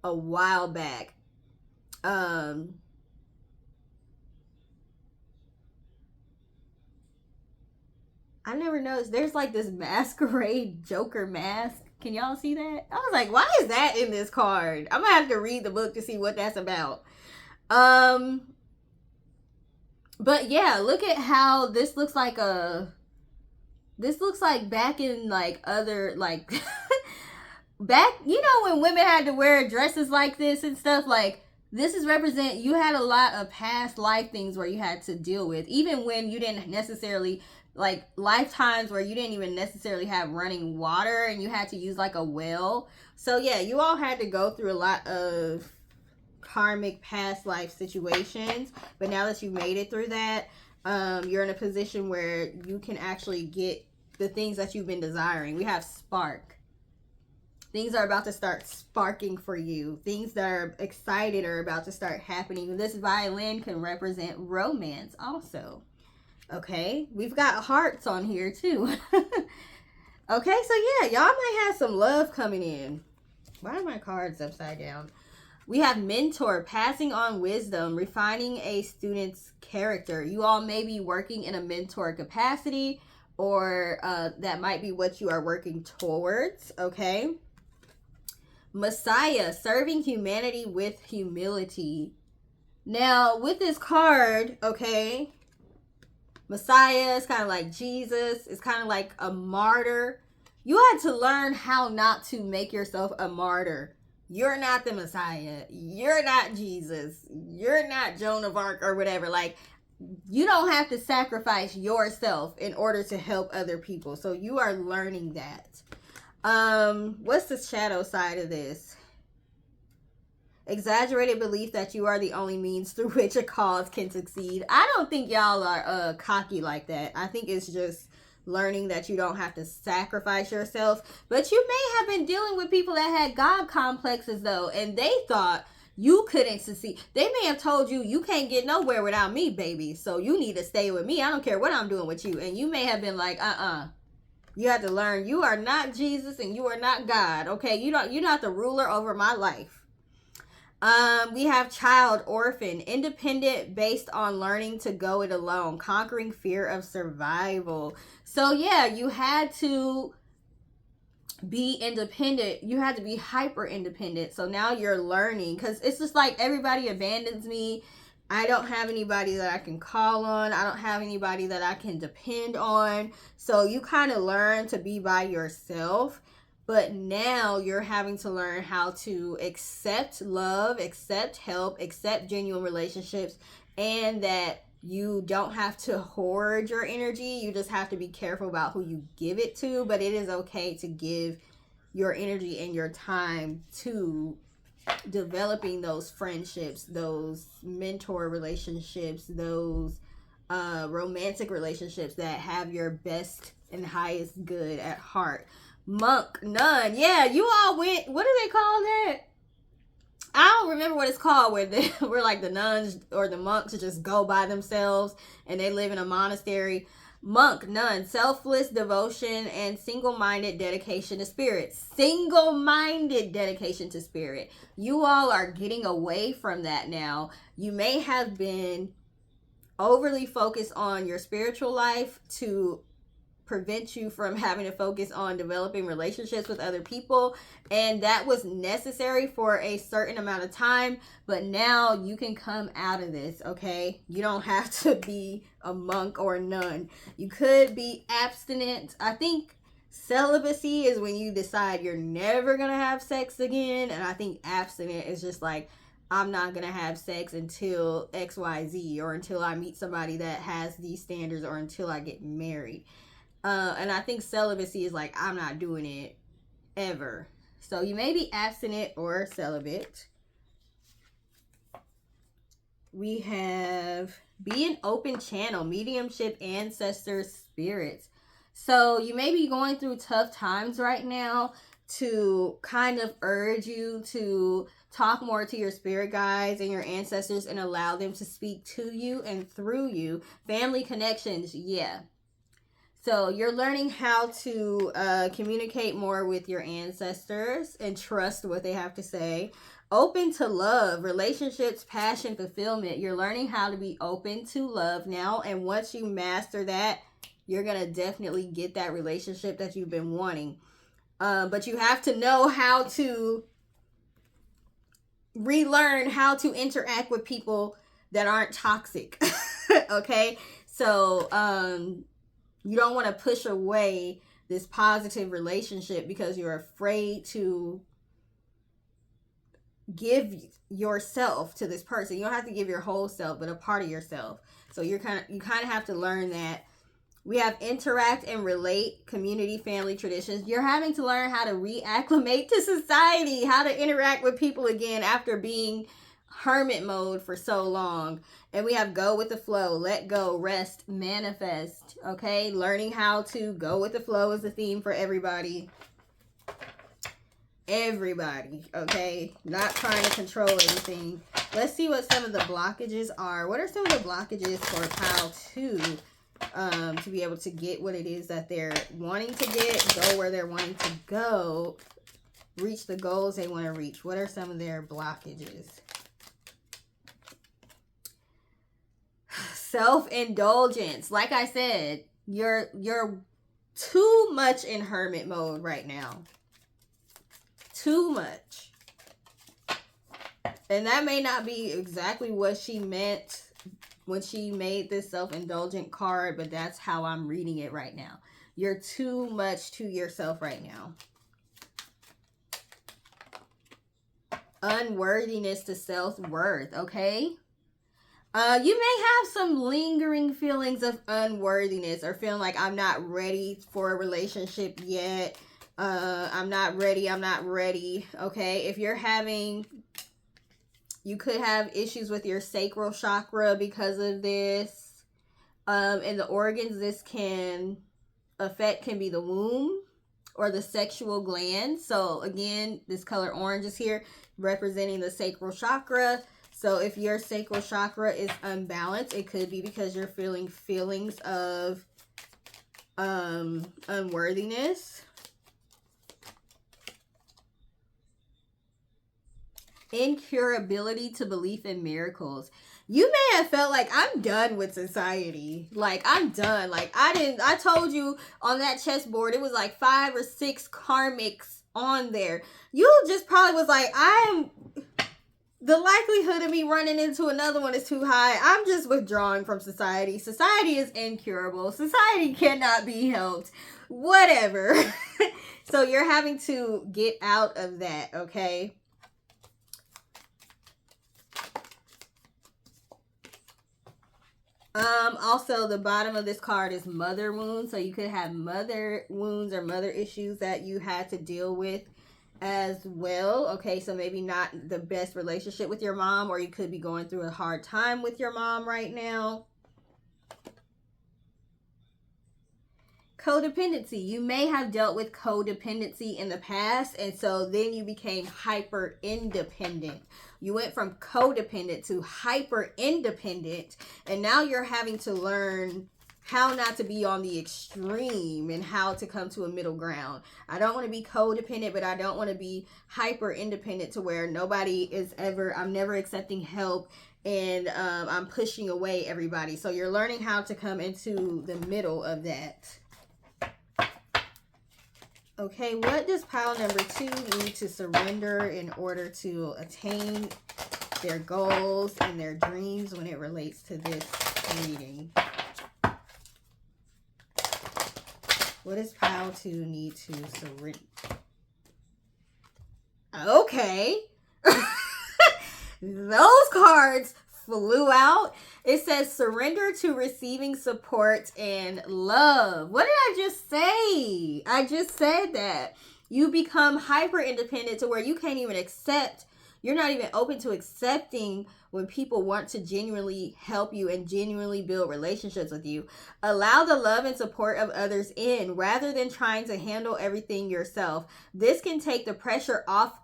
a while back. I never noticed. There's like this masquerade Joker mask. Can y'all see that? I was like, why is that in this card? I'm gonna have to read the book to see what that's about. But yeah, look at how this looks like back in like other, like back, you know, when women had to wear dresses like this and stuff. Like, this is represent, you had a lot of past life things where you had to deal with, even when you didn't necessarily, like lifetimes where you didn't even necessarily have running water and you had to use like a well. So yeah, you all had to go through a lot of karmic past life situations, but now that you've made it through that, you're in a position where you can actually get the things that you've been desiring. We have spark. Things are about to start sparking for you. Things that are excited are about to start happening. This violin can represent romance also. Okay, we've got hearts on here too. Okay, so yeah, y'all might have some love coming in. Why are my cards upside down? We have mentor, passing on wisdom, refining a student's character. You all may be working in a mentor capacity, or that might be what you are working towards. Okay. Messiah, serving humanity with humility. Now, with this card, okay, Messiah is kind of like Jesus. It's kind of like a martyr. You had to learn how not to make yourself a martyr. You're not the Messiah. You're not Jesus. You're not Joan of Arc or whatever. Like, you don't have to sacrifice yourself in order to help other people. So you are learning that. What's the shadow side of this? Exaggerated belief that you are the only means through which a cause can succeed. I don't think y'all are cocky like that. I think it's just learning that you don't have to sacrifice yourself. But you may have been dealing with people that had God complexes though, and they thought you couldn't succeed. They may have told you, you can't get nowhere without me, baby, so you need to stay with me. I don't care what I'm doing with you. And you may have been like, you have to learn you are not Jesus and you are not God. Okay, you're not the ruler over my life. We have child, orphan, independent based on learning to go it alone, conquering fear of survival. So yeah, you had to be independent. You had to be hyper independent. So now you're learning, because it's just like everybody abandons me. I don't have anybody that I can call on. I don't have anybody that I can depend on. So you kind of learn to be by yourself. But now you're having to learn how to accept love, accept help, accept genuine relationships, and that you don't have to hoard your energy. You just have to be careful about who you give it to. But it is okay to give your energy and your time to developing those friendships, those mentor relationships, those romantic relationships that have your best and highest good at heart. Monk, nun. Yeah, you all went, what do they call that? I don't remember what it's called, where like the nuns or the monks just go by themselves and they live in a monastery. Monk, nun, selfless devotion and single-minded dedication to spirit. Single-minded dedication to spirit. You all are getting away from that now. You may have been overly focused on your spiritual life to prevent you from having to focus on developing relationships with other people, and that was necessary for a certain amount of time, but now you can come out of this. Okay, you don't have to be a monk or a nun. You could be abstinent. I think celibacy is when you decide you're never gonna have sex again, and I think abstinent is just like, I'm not gonna have sex until XYZ, or until I meet somebody that has these standards, or until I get married. And I think celibacy is like, I'm not doing it ever. So you may be abstinent or celibate. We have be an open channel, mediumship, ancestors, spirits. So you may be going through tough times right now to kind of urge you to talk more to your spirit guides and your ancestors and allow them to speak to you and through you. Family connections, yeah. So you're learning how to communicate more with your ancestors and trust what they have to say. Open to love, relationships, passion, fulfillment. You're learning how to be open to love now. And once you master that, you're going to definitely get that relationship that you've been wanting. But you have to know how to relearn how to interact with people that aren't toxic. Okay? So, you don't want to push away this positive relationship because you're afraid to give yourself to this person. You don't have to give your whole self, but a part of yourself. So you kind of have to learn that. We have interact and relate, community, family, traditions. You're having to learn how to reacclimate to society, how to interact with people again after being hermit mode for so long. And we have go with the flow, let go, rest, manifest. Okay, learning how to go with the flow is the theme for everybody. Okay, not trying to control anything. Let's see what some of the blockages are. What are some of the blockages for pile 2 to be able to get what it is that they're wanting to get, go where they're wanting to go, reach the goals they want to reach? What are some of their blockages? Self-indulgence. Like I said, you're too much in hermit mode right now. Too much. And that may not be exactly what she meant when she made this self-indulgent card, but that's how I'm reading it right now. You're too much to yourself right now. Unworthiness to self-worth, okay? You may have some lingering feelings of unworthiness or feeling like I'm not ready for a relationship yet. I'm not ready. Okay. If you're having, you could have issues with your sacral chakra because of this. And the organs this can affect can be the womb or the sexual gland. So again, this color orange is here representing the sacral chakra. So if your sacral chakra is unbalanced, it could be because you're feeling feelings of unworthiness. Incurability to belief in miracles. You may have felt like I'm done with society. Like I'm done. Like I told you on that chessboard, it was like 5 or 6 karmics on there. You just probably was like, the likelihood of me running into another one is too high. I'm just withdrawing from society. Society is incurable. Society cannot be helped. Whatever. So you're having to get out of that, okay? Also the bottom of this card is mother wounds. So you could have mother wounds or mother issues that you had to deal with as well. Okay, so maybe not the best relationship with your mom, or you could be going through a hard time with your mom right now. Codependency. You may have dealt with codependency in the past, and so then you became hyper independent. You went from codependent to hyper independent, and now you're having to learn how not to be on the extreme and how to come to a middle ground. I don't want to be codependent, but I don't want to be hyper independent to where nobody is ever, I'm never accepting help, and I'm pushing away everybody. So you're learning how to come into the middle of that. Okay, what does pile number 2 need to surrender in order to attain their goals and their dreams when it relates to this reading? What does pile 2 need to surrender? Okay. Those cards flew out. It says surrender to receiving support and love. What did I just say? I just said that. You become hyper independent to where you can't even accept, you're not even open to accepting when people want to genuinely help you and genuinely build relationships with you. Allow the love and support of others in rather than trying to handle everything yourself. This can take the pressure off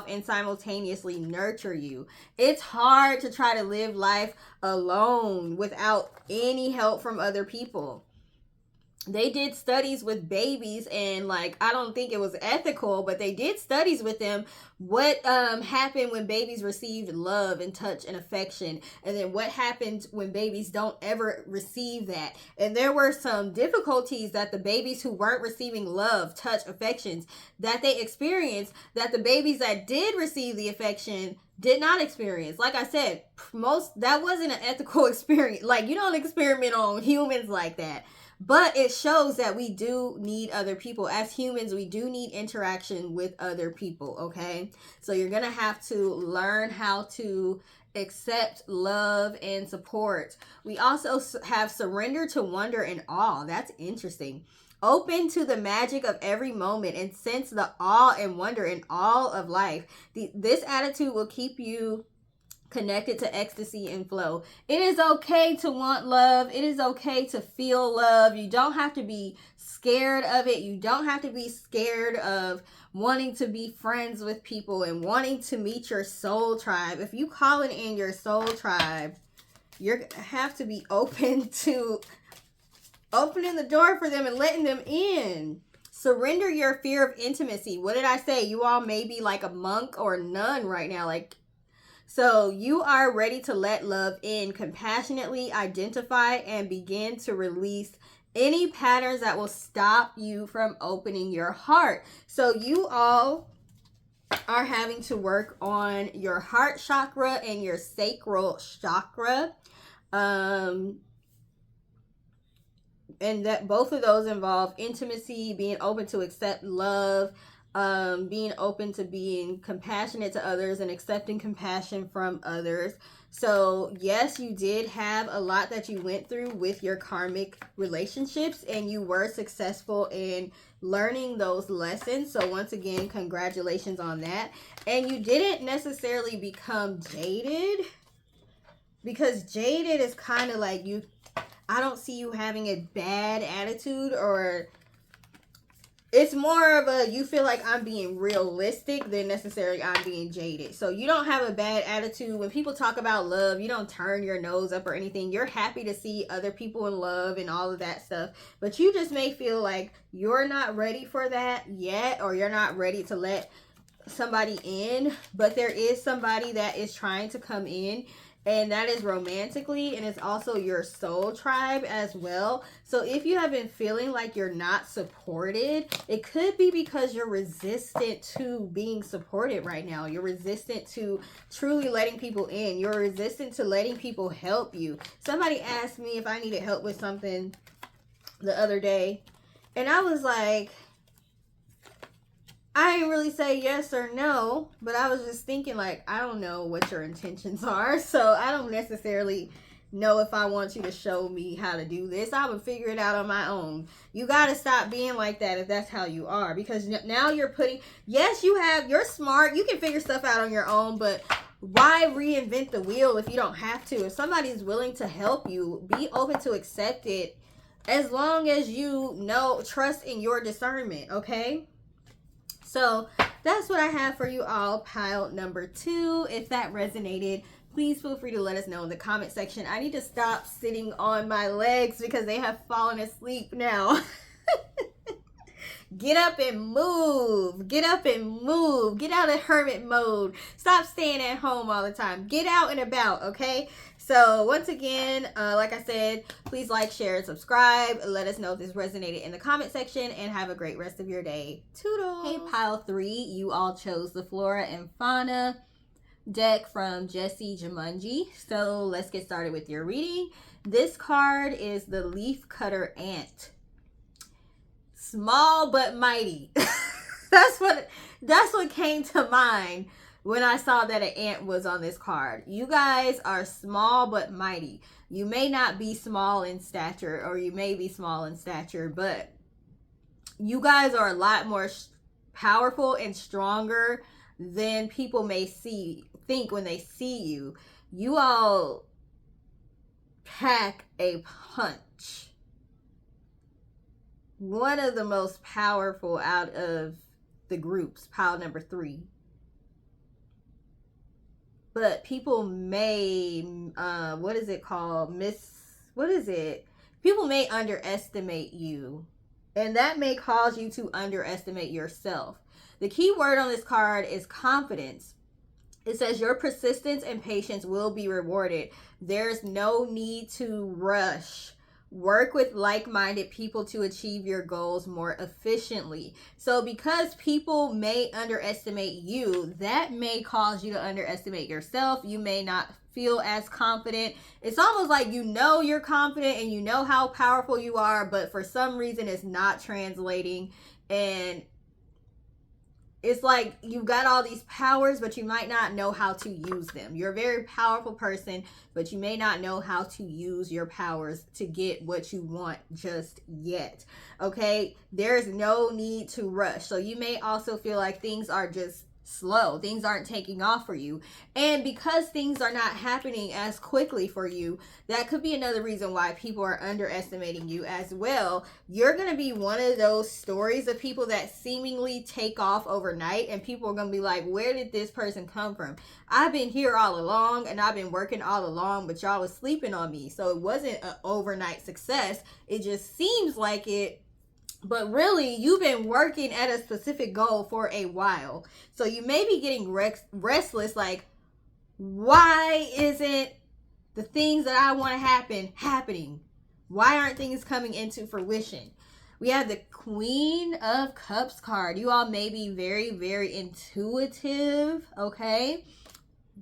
and simultaneously nurture you. It's hard to try to live life alone without any help from other people. They did studies with babies, and like, I don't think it was ethical, but they did studies with them. What happened when babies received love and touch and affection, and then what happens when babies don't ever receive that. And there were some difficulties that the babies who weren't receiving love, touch, affections that they experienced, that the babies that did receive the affection did not experience. Like I said, that wasn't an ethical experience. Like, you don't experiment on humans like that. But it shows that we do need other people. As humans, we do need interaction with other people, okay? So you're going to have to learn how to accept love and support. We also have surrender to wonder and awe. That's interesting. Open to the magic of every moment and sense the awe and wonder in all of life. This attitude will keep you connected to ecstasy and flow. It is okay to want love. It is okay to feel love. You don't have to be scared of it. You don't have to be scared of wanting to be friends with people and wanting to meet your soul tribe. If you calling in your soul tribe, you have to be open to opening the door for them and letting them in. Surrender your fear of intimacy. What did I say? You all may be like a monk or a nun right now. So you are ready to let love in, compassionately identify and begin to release any patterns that will stop you from opening your heart. So you all are having to work on your heart chakra and your sacral chakra. Um, and that both of those involve intimacy, being open to accept love, being open to being compassionate to others and accepting compassion from others. So yes, you did have a lot that you went through with your karmic relationships, and you were successful in learning those lessons. So once again, congratulations on that. And you didn't necessarily become jaded, because jaded is kind of like you, I don't see you having a bad attitude, or it's more of a, you feel like I'm being realistic than necessarily I'm being jaded. So you don't have a bad attitude. When people talk about love, you don't turn your nose up or anything. You're happy to see other people in love and all of that stuff. But you just may feel like you're not ready for that yet, or you're not ready to let somebody in. But there is somebody that is trying to come in, and that is romantically, and it's also your soul tribe as well. So if you have been feeling like you're not supported, it could be because you're resistant to being supported right now. You're resistant to truly letting people in. You're resistant to letting people help you. Somebody asked me if I needed help with something the other day, and I was like, I didn't really say yes or no, but I was just thinking, like, I don't know what your intentions are, so I don't necessarily know if I want you to show me how to do this. I would figure it out on my own. You got to stop being like that if that's how you are, because now you're putting, yes, you're smart, you can figure stuff out on your own, but why reinvent the wheel if you don't have to? If somebody's willing to help you, be open to accept it, as long as you know, trust in your discernment, okay? So that's what I have for you all, pile number 2. If that resonated, please feel free to let us know in the comment section. I need to stop sitting on my legs because they have fallen asleep now. Get up and move. Get up and move. Get out of hermit mode. Stop staying at home all the time. Get out and about, okay? So once again, like I said, please like, share, and subscribe. Let us know if this resonated in the comment section, and have a great rest of your day. Toodles. Hey, pile 3, you all chose the Flora and Fauna deck from Jessie Jumanji. So let's get started with your reading. This card is the Leaf Cutter Ant. Small but mighty. that's what came to mind when I saw that an ant was on this card. You guys are small but mighty. You may not be small in stature, or you may be small in stature, but you guys are a lot more powerful and stronger than people may think when they see you. You all pack a punch. One of the most powerful out of the groups, pile number 3. But people may, what is it called? People may underestimate you, and that may cause you to underestimate yourself. The key word on this card is confidence. It says your persistence and patience will be rewarded. There's no need to rush. Work with like-minded people to achieve your goals more efficiently. So because people may underestimate you, that may cause you to underestimate yourself. You may not feel as confident. It's almost like you know you're confident and you know how powerful you are, but for some reason it's not translating, and it's like you've got all these powers, but you might not know how to use them. You're a very powerful person, but you may not know how to use your powers to get what you want just yet. Okay? There's no need to rush. So you may also feel like things are just slow. Things aren't taking off for you. And because things are not happening as quickly for you, that could be another reason why people are underestimating you as well. You're going to be one of those stories of people that seemingly take off overnight, and people are going to be like, where did this person come from? I've been here all along, and I've been working all along, but y'all was sleeping on me. So it wasn't an overnight success. It just seems like it. But really, you've been working at a specific goal for a while. So you may be getting restless, like, why isn't the things that I want to happen happening? Why aren't things coming into fruition? We have the Queen of Cups card. You all may be very, very intuitive, okay?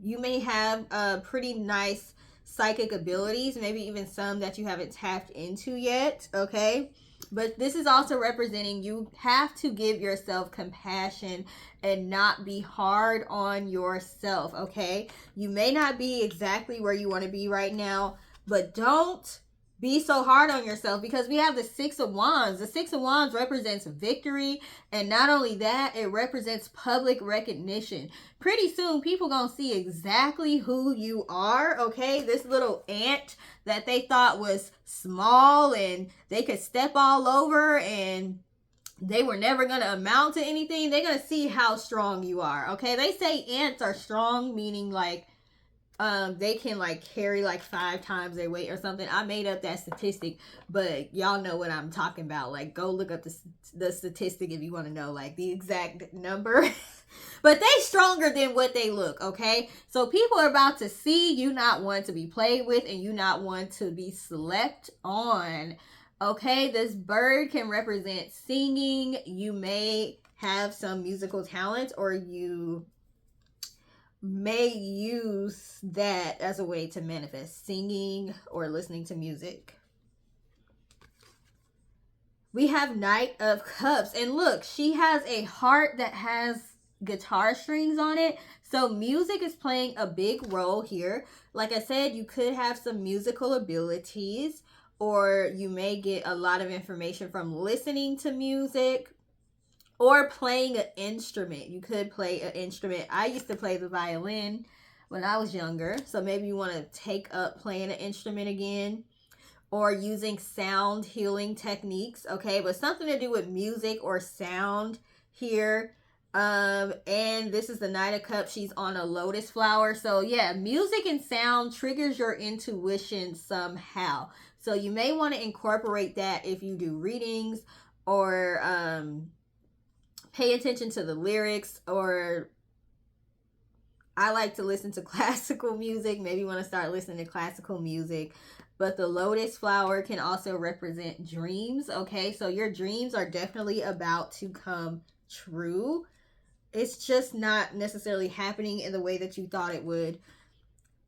You may have pretty nice psychic abilities, maybe even some that you haven't tapped into yet, okay? But this is also representing you have to give yourself compassion and not be hard on yourself, okay? You may not be exactly where you want to be right now, but don't be so hard on yourself, because we have the Six of Wands. The Six of Wands represents victory, and not only that, it represents public recognition. Pretty soon people gonna see exactly who you are, okay? This little ant that they thought was small and they could step all over and they were never gonna amount to anything, they're gonna see how strong you are, okay? They say ants are strong, meaning like they can like carry like 5 times their weight or something. I made up that statistic, but y'all know what I'm talking about. Like, go look up the statistic if you want to know like the exact number. But they stronger than what they look, okay? So people are about to see you not want to be played with and you not want to be slept on, okay? This bird can represent singing. You may have some musical talent, or you may use that as a way to manifest singing or listening to music. We have Knight of Cups, and look, she has a heart that has guitar strings on it, so music is playing a big role here. Like I said, you could have some musical abilities, or you may get a lot of information from listening to music or playing an instrument. You could play an instrument. I used to play the violin when I was younger, so maybe you want to take up playing an instrument again, or using sound healing techniques, okay? But something to do with music or sound here. And this is the Knight of Cups. She's on a lotus flower. So yeah, music and sound triggers your intuition somehow. So you may want to incorporate that if you do readings, or pay attention to the lyrics. Or I like to listen to classical music. Maybe you want to start listening to classical music. But the lotus flower can also represent dreams, okay? So your dreams are definitely about to come true. It's just not necessarily happening in the way that you thought it would.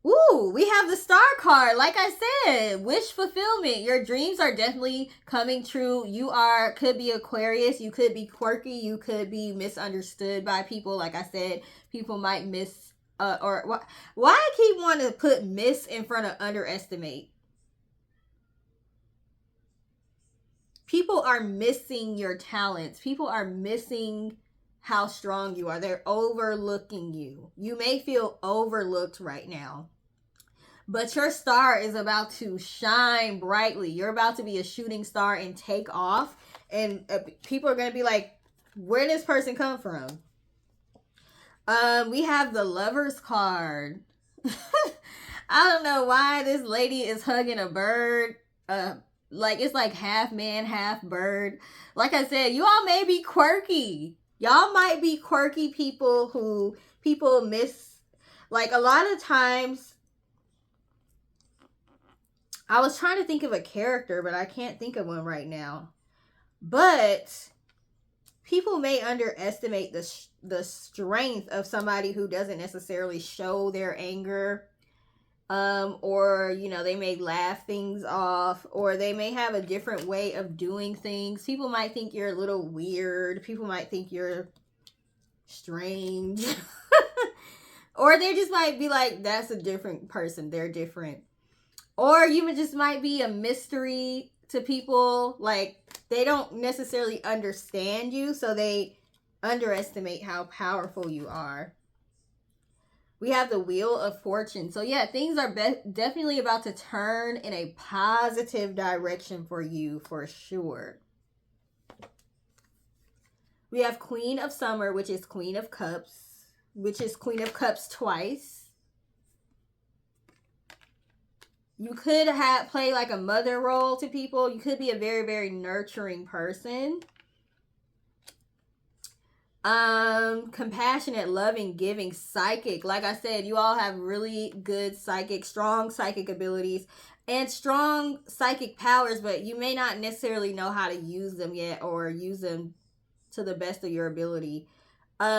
Ooh, we have the Star card. Like I said, wish fulfillment. Your dreams are definitely coming true. You could be Aquarius. You could be quirky. You could be misunderstood by people. Like I said, people might why I keep wanting to put miss in front of underestimate. People are missing your talents. People are missing how strong you are. They're overlooking you. You may feel overlooked right now, but your star is about to shine brightly. You're about to be a shooting star and take off. And people are going to be like, where did this person come from? We have the Lovers card. I don't know why this lady is hugging a bird. Like, it's like half man, half bird. Like I said, you all may be quirky. Y'all might be quirky people who people miss. Like, a lot of times, I was trying to think of a character, but I can't think of one right now. But people may underestimate the strength of somebody who doesn't necessarily show their anger. Or, you know, they may laugh things off, or they may have a different way of doing things. People might think you're a little weird. People might think you're strange. Or they just might be like, that's a different person. They're different. Or you just might be a mystery to people. Like, they don't necessarily understand you, so they underestimate how powerful you are. We have the Wheel of Fortune. So yeah, things are definitely about to turn in a positive direction for you, for sure. We have Queen of Summer, which is Queen of Cups, which is Queen of Cups twice. You could play like a mother role to people. You could be a very, very nurturing person. Compassionate, loving, giving, psychic. Like I said, you all have really good strong psychic abilities and strong psychic powers, but you may not necessarily know how to use them yet or use them to the best of your ability.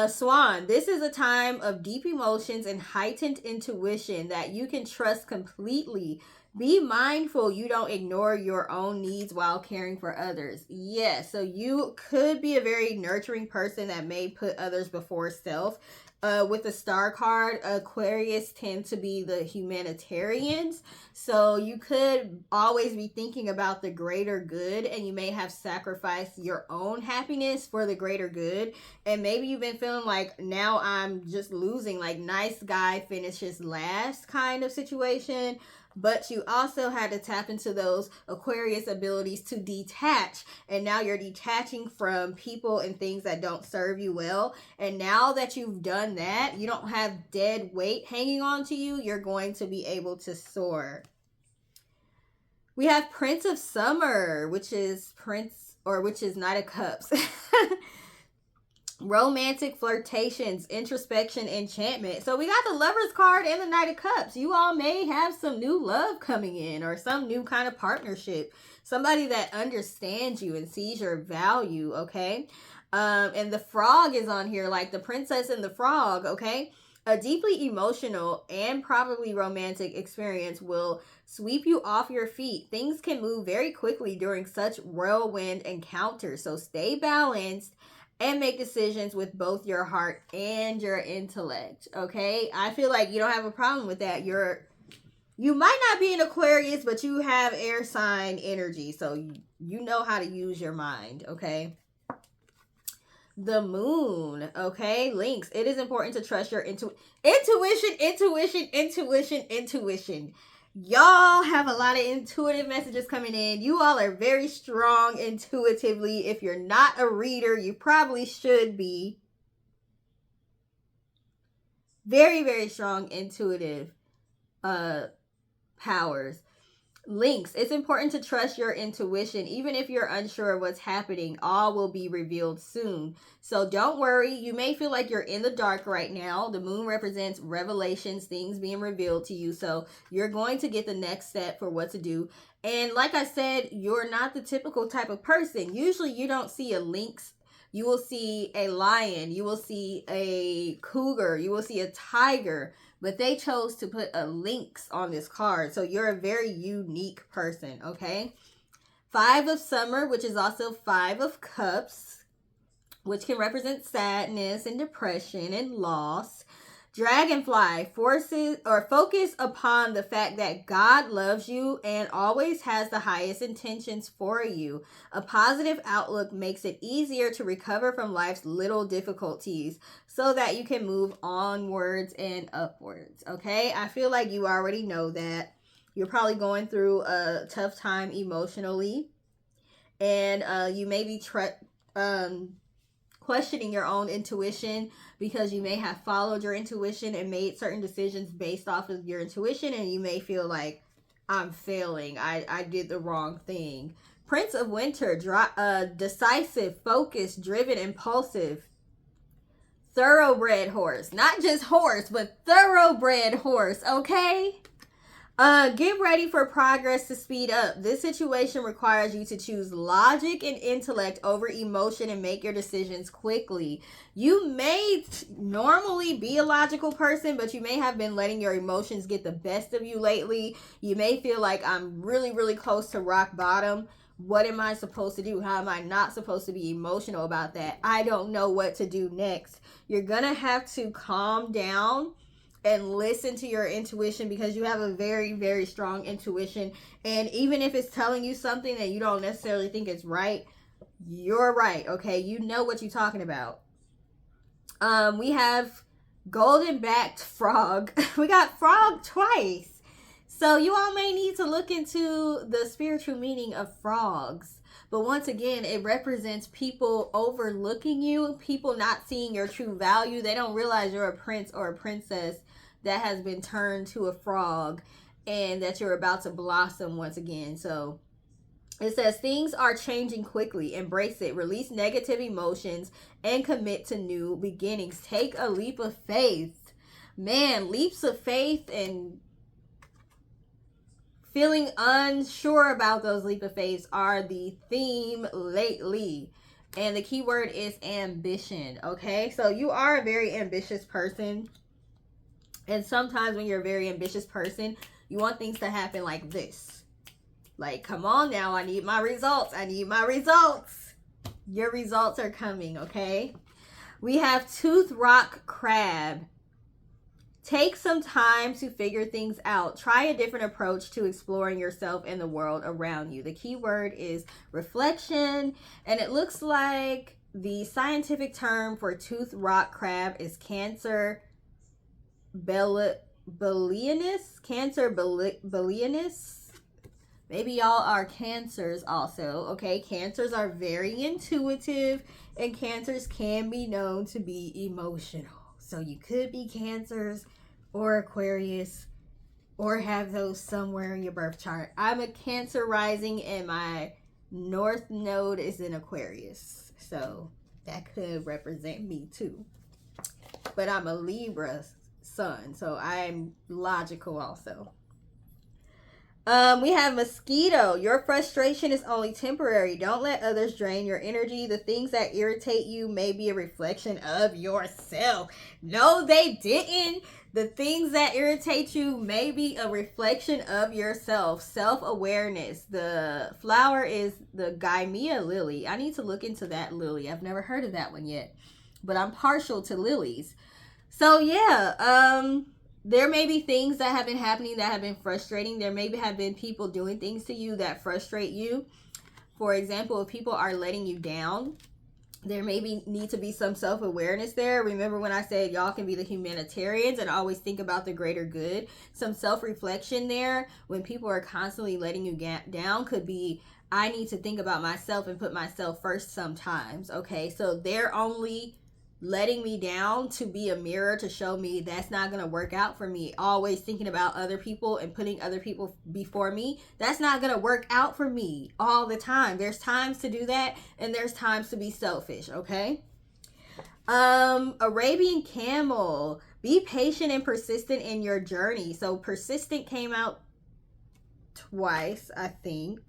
Swan, this is a time of deep emotions and heightened intuition that you can trust completely. Be mindful you don't ignore your own needs while caring for others. Yes, so you could be a very nurturing person that may put others before self. With the star card, Aquarius tend to be the humanitarians. So you could always be thinking about the greater good, and you may have sacrificed your own happiness for the greater good. And maybe you've been feeling like, now I'm just losing, like nice guy finishes last kind of situation. But you also had to tap into those Aquarius abilities to detach. And now you're detaching from people and things that don't serve you well. And now that you've done that, you don't have dead weight hanging on to you. You're going to be able to soar. We have Prince of Summer, which is Knight of Cups. Romantic flirtations, introspection, enchantment. So we got the Lovers card and the Knight of Cups. You all may have some new love coming in or some new kind of partnership. Somebody that understands you and sees your value, okay? And the frog is on here, like the princess and the frog, okay? A deeply emotional and probably romantic experience will sweep you off your feet. Things can move very quickly during such whirlwind encounters. So stay balanced and make decisions with both your heart and your intellect. Okay, I feel like you don't have a problem with that. You might not be an Aquarius, but you have air sign energy, so you know how to use your mind. Okay. The moon. Okay, links. It is important to trust your intuition. Y'all have a lot of intuitive messages coming in. You all are very strong intuitively. If you're not a reader, you probably should be. Very, very strong intuitive powers. Links. It's important to trust your intuition. Even if you're unsure of what's happening, all will be revealed soon. So don't worry. You may feel like you're in the dark right now. The moon represents revelations, things being revealed to you. So you're going to get the next step for what to do. And like I said, you're not the typical type of person. Usually you don't see a lynx. You will see a lion. You will see a cougar. You will see a tiger. But they chose to put a lynx on this card. So you're a very unique person, okay? 5 of Summer, which is also 5 of Cups, which can represent sadness and depression and loss. Dragonfly focus upon the fact that God loves you and always has the highest intentions for you. A positive outlook makes it easier to recover from life's little difficulties so that you can move onwards and upwards. Okay, I feel like you already know that. You're probably going through a tough time emotionally, and you may be questioning your own intuition because you may have followed your intuition and made certain decisions based off of your intuition, and you may feel like, I'm failing. I did the wrong thing. Prince of Winter, decisive, focused, driven, impulsive. Thoroughbred horse. Not just horse, but thoroughbred horse, okay? Get ready for progress to speed up. This situation requires you to choose logic and intellect over emotion and make your decisions quickly. You may normally be a logical person, but you may have been letting your emotions get the best of you lately. You may feel like, I'm really, really close to rock bottom. What am I supposed to do? How am I not supposed to be emotional about that? I don't know what to do next. You're gonna have to calm down and listen to your intuition, because you have a very, very strong intuition. And even if it's telling you something that you don't necessarily think is right, you're right, okay? You know what you're talking about. We have golden backed frog. We got frog twice. So you all may need to look into the spiritual meaning of frogs. But once again, it represents people overlooking you, people not seeing your true value. They don't realize you're a prince or a princess that has been turned to a frog and that you're about to blossom once again. So It says things are changing quickly. Embrace it. Release negative emotions and commit to new beginnings. Take a leap of faith. Man, leaps of faith and feeling unsure about those leap of faith are the theme lately. And the key word is ambition. Okay, so you are a very ambitious person. And sometimes when you're a very ambitious person, you want things to happen like this. Like, come on now, I need my results. I need my results. Your results are coming, okay? We have Tooth Rock Crab. Take some time to figure things out. Try a different approach to exploring yourself and the world around you. The key word is reflection, and it looks like the scientific term for tooth rock crab is Cancer bilianis. Cancer bilianis. Maybe y'all are cancers also, okay? Cancers are very intuitive, and cancers can be known to be emotional. So you could be cancers or Aquarius or have those somewhere in your birth chart. I'm a Cancer rising and my North Node is in Aquarius. So that could represent me too. But I'm a Libra sun, so I'm logical also. We have Mosquito. Your frustration is only temporary. Don't let others drain your energy. The things that irritate you may be a reflection of yourself. No, they didn't. The things that irritate you may be a reflection of yourself. Self-awareness. The flower is the Gaimia lily. I need to look into that lily. I've never heard of that one yet. But I'm partial to lilies. So yeah, there may be things that have been happening that have been frustrating. There may have been people doing things to you that frustrate you. For example, if people are letting you down, there maybe need to be some self-awareness there. Remember when I said y'all can be the humanitarians and always think about the greater good? Some self-reflection there when people are constantly letting you down could be, I need to think about myself and put myself first sometimes. Okay, so they're only letting me down to be a mirror to show me that's not going to work out for me. Always thinking about other people and putting other people before me, that's not going to work out for me all the time. There's times to do that and there's times to be selfish, okay? Arabian Camel. Be patient and persistent in your journey. So persistent came out twice, I think.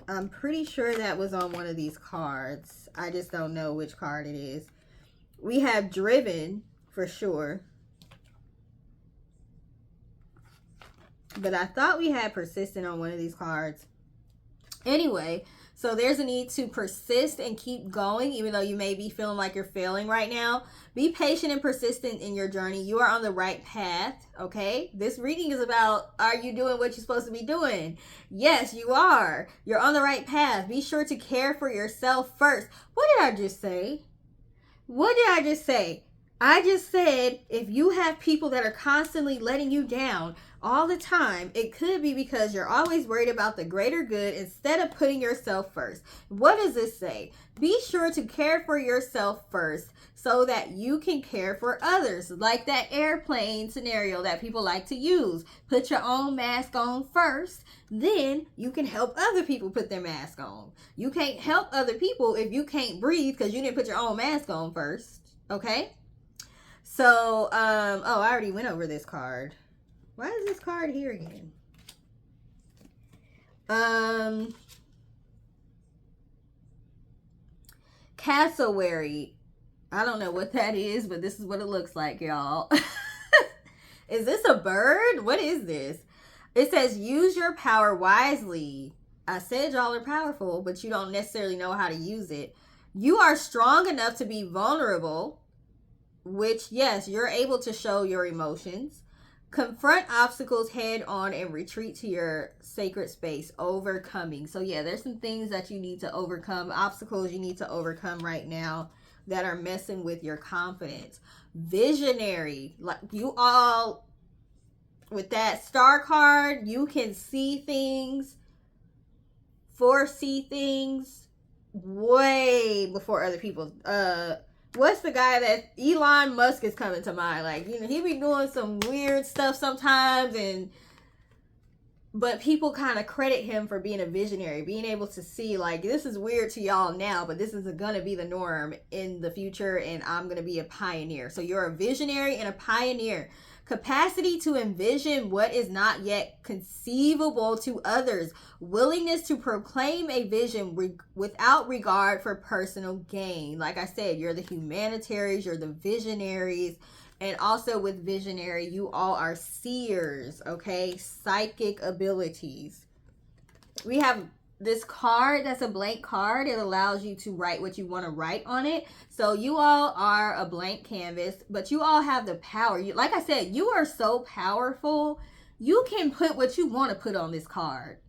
I'm pretty sure that was on one of these cards. I just don't know which card it is. We have driven for sure. But I thought we had persistent on one of these cards. Anyway, so there's a need to persist and keep going, even though you may be feeling like you're failing right now. Be patient and persistent in your journey. You are on the right path, okay? This reading is about, are you doing what you're supposed to be doing? Yes, you are. You're on the right path. Be sure to care for yourself first. What did I just say? What did I just say? I just said if you have people that are constantly letting you down all the time, it could be because you're always worried about the greater good instead of putting yourself first. What does this say? Be sure to care for yourself first so that you can care for others. Like that airplane scenario that people like to use. Put your own mask on first, then you can help other people put their mask on. You can't help other people if you can't breathe because you didn't put your own mask on first. Okay? So, oh, I already went over this card. Why is this card here again? Cassowary. I don't know what that is, but this is what it looks like, y'all. Is this a bird? What is this? It says, use your power wisely. I said y'all are powerful, but you don't necessarily know how to use it. You are strong enough to be vulnerable, which, yes, you're able to show your emotions. Confront obstacles head on and retreat to your sacred space. Overcoming. So, yeah, there's some things that you need to overcome. Obstacles you need to overcome right now that are messing with your confidence. Visionary. Like you all, with that star card, you can see things, foresee things way before other people. What's the guy that Elon Musk is coming to mind? Like, you know, he be doing some weird stuff sometimes, and but people kind of credit him for being a visionary, being able to see like, this is weird to y'all now, but this is gonna be the norm in the future, and I'm gonna be a pioneer. So you're a visionary and a pioneer. Capacity to envision what is not yet conceivable to others. Willingness to proclaim a vision without regard for personal gain. Like I said, you're the humanitaries, you're the visionaries. And also with visionary, you all are seers, okay? Psychic abilities. We have this card that's a blank card. It allows you to write what you want to write on it. So you all are a blank canvas, but you all have the power. Like I said, you are so powerful. You can put what you want to put on this card.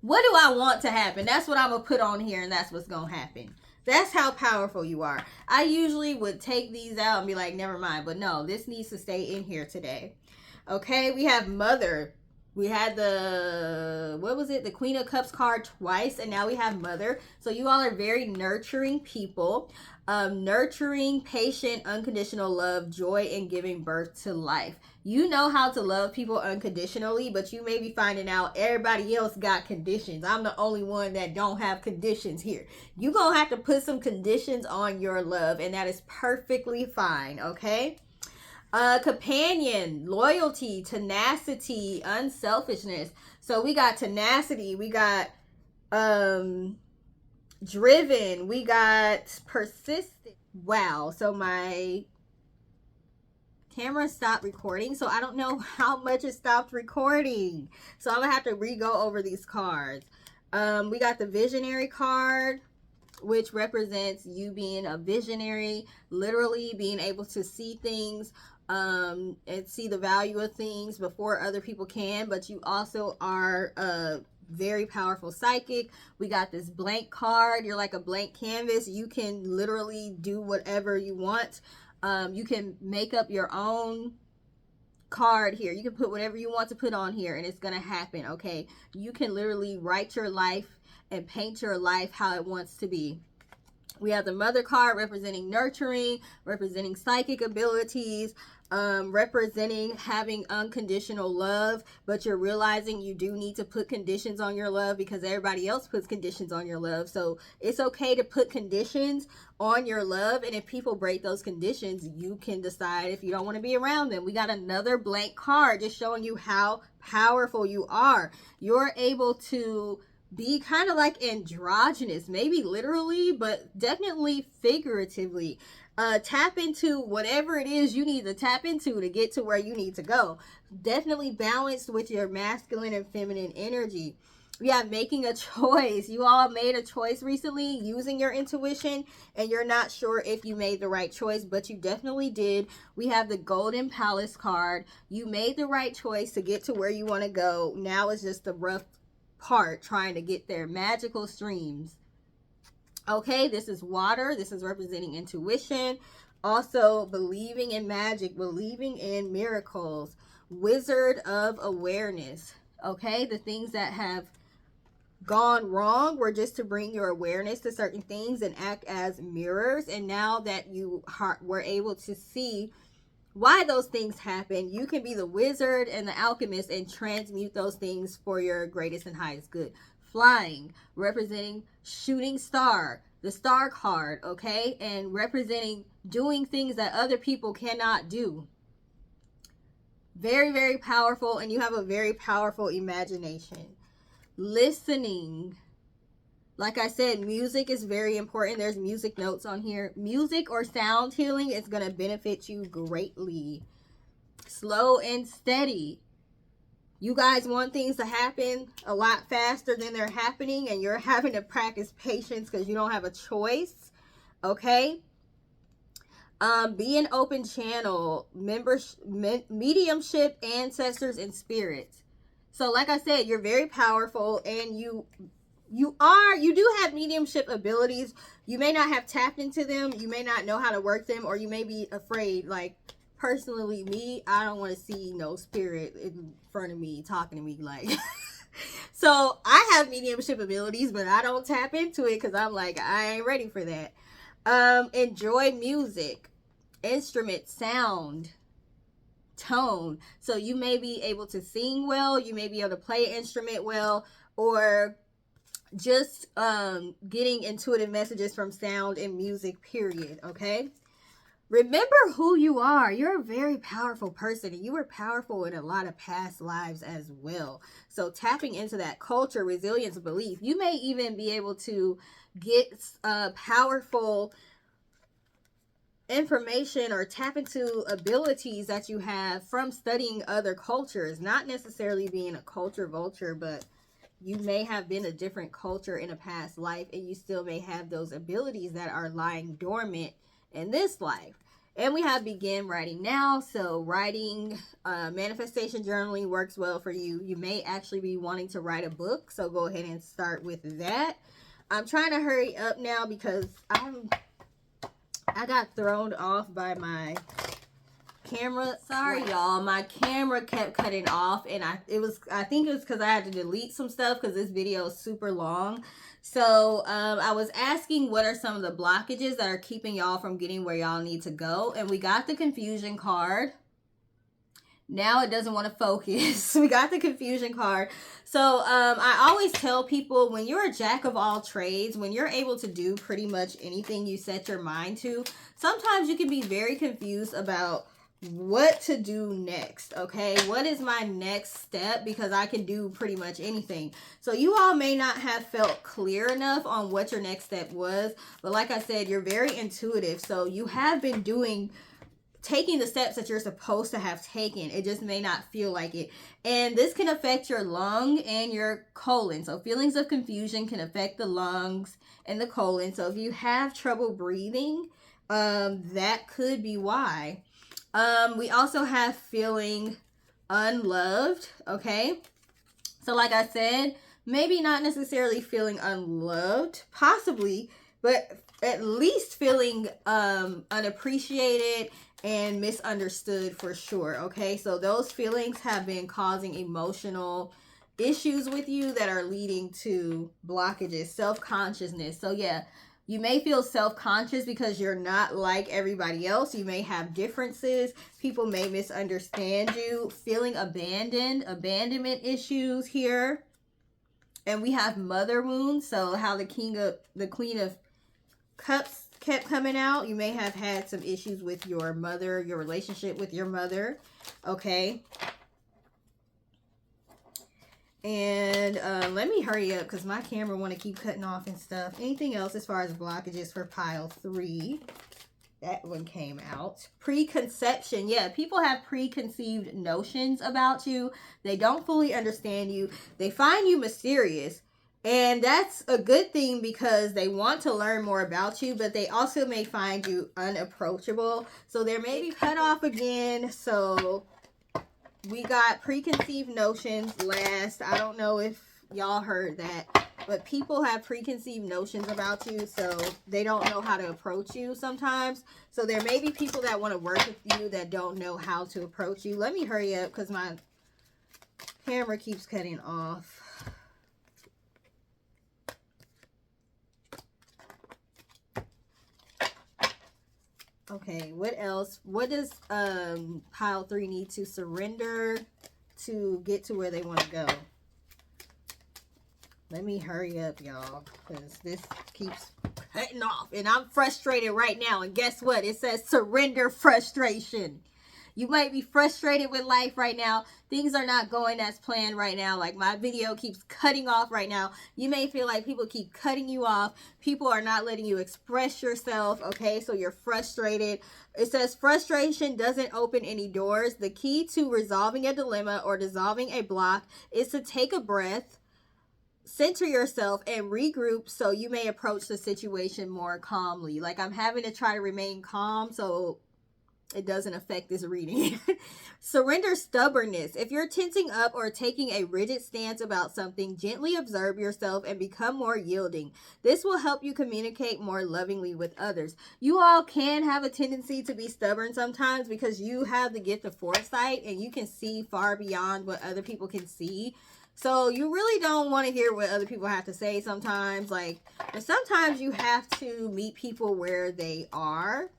What do I want to happen? That's what I'm going to put on here, and that's what's going to happen. That's how powerful you are. I usually would take these out and be like, never mind. But no, this needs to stay in here today. Okay, we have Mother. We had the, what was it? The Queen of Cups card twice. And now we have Mother. So you all are very nurturing people. Nurturing, patient, unconditional love, joy, and giving birth to life. You know how to love people unconditionally, but you may be finding out everybody else got conditions. I'm the only one that don't have conditions here. You're going to have to put some conditions on your love, and that is perfectly fine, okay? Companion, loyalty, tenacity, unselfishness. So we got tenacity, we got driven, we got persistent. Wow, so my camera stopped recording, so I don't know how much it stopped recording, so I'm gonna have to re-go over these cards. We got the visionary card, which represents you being a visionary, literally being able to see things and see the value of things before other people can. But you also are a very powerful psychic. We got this blank card. You're like a blank canvas. You can literally do whatever you want. You can make up your own card here. You can put whatever you want to put on here, and it's gonna happen. Okay, you can literally write your life and paint your life how it wants to be. We have the Mother card representing nurturing, representing psychic abilities, representing having unconditional love, but you're realizing you do need to put conditions on your love because everybody else puts conditions on your love. So it's okay to put conditions on your love, and if people break those conditions, you can decide if you don't want to be around them. We got another blank card just showing you how powerful you are. You're able to be kind of like androgynous, maybe literally, but definitely figuratively. Tap into whatever it is you need to tap into to get to where you need to go. Definitely balanced with your masculine and feminine energy. We have making a choice. You all made a choice recently using your intuition, and you're not sure if you made the right choice, but you definitely did. We have the Golden Palace card. You made the right choice to get to where you want to go. Now it's just the rough part trying to get there. Magical streams. Okay, this is water. This is representing intuition. Also believing in magic, believing in miracles. Wizard of awareness. Okay, the things that have gone wrong were just to bring your awareness to certain things and act as mirrors. And now that you were able to see why those things happen, you can be the wizard and the alchemist and transmute those things for your greatest and highest good. Flying, representing shooting star, the star card, okay, and representing doing things that other people cannot do. Very, very powerful, and you have a very powerful imagination. Listening. Like I said, music is very important. There's music notes on here. Music or sound healing is going to benefit you greatly. Slow and steady. You guys want things to happen a lot faster than they're happening, and you're having to practice patience because you don't have a choice. Okay? Be an open channel, mediumship, ancestors, and spirits. So like I said, you're very powerful, and you do have mediumship abilities. You may not have tapped into them, you may not know how to work them, or you may be afraid. Like personally, me, I don't want to see no spirit in front of me talking to me like so I have mediumship abilities, but I don't tap into it because I'm like, I ain't ready for that. Enjoy music, instrument, sound. tone. So you may be able to sing well, you may be able to play an instrument well, or just getting intuitive messages from sound and music, period. Okay, remember who you are. You're a very powerful person, and you were powerful in a lot of past lives as well. So tapping into that culture, resilience, belief, you may even be able to get powerful information or tap into abilities that you have from studying other cultures, not necessarily being a culture vulture, but you may have been a different culture in a past life, and you still may have those abilities that are lying dormant in this life. And we have begin writing now. So writing, manifestation journaling works well for you. You may actually be wanting to write a book, so go ahead and start with that. I'm trying to hurry up now because I got thrown off by my camera. Sorry, y'all. My camera kept cutting off, and I think it was because I had to delete some stuff because this video is super long. So I was asking what are some of the blockages that are keeping y'all from getting where y'all need to go, and we got the confusion card. Now it doesn't want to focus. We got the confusion card. So I always tell people, when you're a jack of all trades, when you're able to do pretty much anything you set your mind to, sometimes you can be very confused about what to do next. Okay, what is my next step, because I can do pretty much anything. So you all may not have felt clear enough on what your next step was, but like I said, you're very intuitive, so you have been taking the steps that you're supposed to have taken. It just may not feel like it. And this can affect your lung and your colon. So feelings of confusion can affect the lungs and the colon. So if you have trouble breathing, that could be why. We also have feeling unloved. Okay, so like I said, maybe not necessarily feeling unloved, possibly, but at least feeling unappreciated and misunderstood for sure. Okay, so those feelings have been causing emotional issues with you that are leading to blockages, self-consciousness. So yeah, you may feel self-conscious because you're not like everybody else. You may have differences. People may misunderstand you. Feeling abandoned, abandonment issues here. And we have mother wounds. So how the Queen of Cups kept coming out. You may have had some issues with your mother, your relationship with your mother. Okay. And let me hurry up because my camera want to keep cutting off and stuff. Anything else as far as blockages for pile 3? That one came out. Preconception. Yeah, people have preconceived notions about you. They don't fully understand you. They find you mysterious. And that's a good thing because they want to learn more about you, but they also may find you unapproachable. So there may be cut off again. So we got preconceived notions last. I don't know if y'all heard that, but people have preconceived notions about you, so they don't know how to approach you sometimes. So there may be people that want to work with you that don't know how to approach you. Let me hurry up because my camera keeps cutting off. Okay, what else? What does pile 3 need to surrender to get to where they want to go? Let me hurry up, y'all, because this keeps cutting off. And I'm frustrated right now. And guess what? It says surrender frustration. You might be frustrated with life right now. Things are not going as planned right now. Like my video keeps cutting off right now. You may feel like people keep cutting you off. People are not letting you express yourself. Okay, so you're frustrated. It says frustration doesn't open any doors. The key to resolving a dilemma or dissolving a block is to take a breath, center yourself, and regroup so you may approach the situation more calmly. Like I'm having to try to remain calm so it doesn't affect this reading. Surrender stubbornness. If you're tensing up or taking a rigid stance about something, gently observe yourself and become more yielding. This will help you communicate more lovingly with others. You all can have a tendency to be stubborn sometimes because you have the gift of foresight and you can see far beyond what other people can see. So you really don't want to hear what other people have to say sometimes. But sometimes you have to meet people where they are.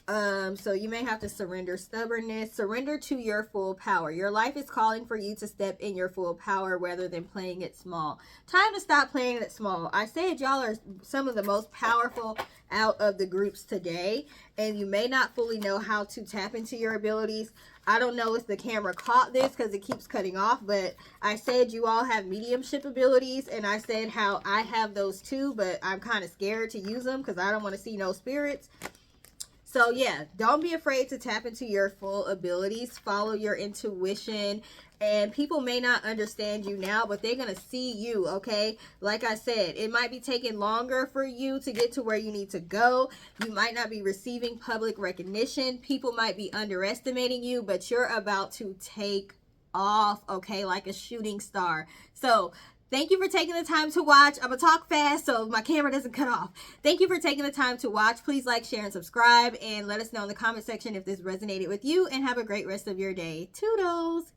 So you may have to surrender stubbornness, surrender to your full power. Your life is calling for you to step in your full power rather than playing it small. Time to stop playing it small. I said y'all are some of the most powerful out of the groups today, and you may not fully know how to tap into your abilities. I don't know if the camera caught this because it keeps cutting off, but I said you all have mediumship abilities, and I said how I have those too, but I'm kind of scared to use them because I don't want to see no spirits. So yeah, don't be afraid to tap into your full abilities. Follow your intuition. And people may not understand you now, but they're going to see you, okay? Like I said, it might be taking longer for you to get to where you need to go. You might not be receiving public recognition. People might be underestimating you, but you're about to take off, okay? Like a shooting star. So thank you for taking the time to watch. I'm going to talk fast so my camera doesn't cut off. Thank you for taking the time to watch. Please like, share, and subscribe. And let us know in the comment section if this resonated with you. And have a great rest of your day. Toodles!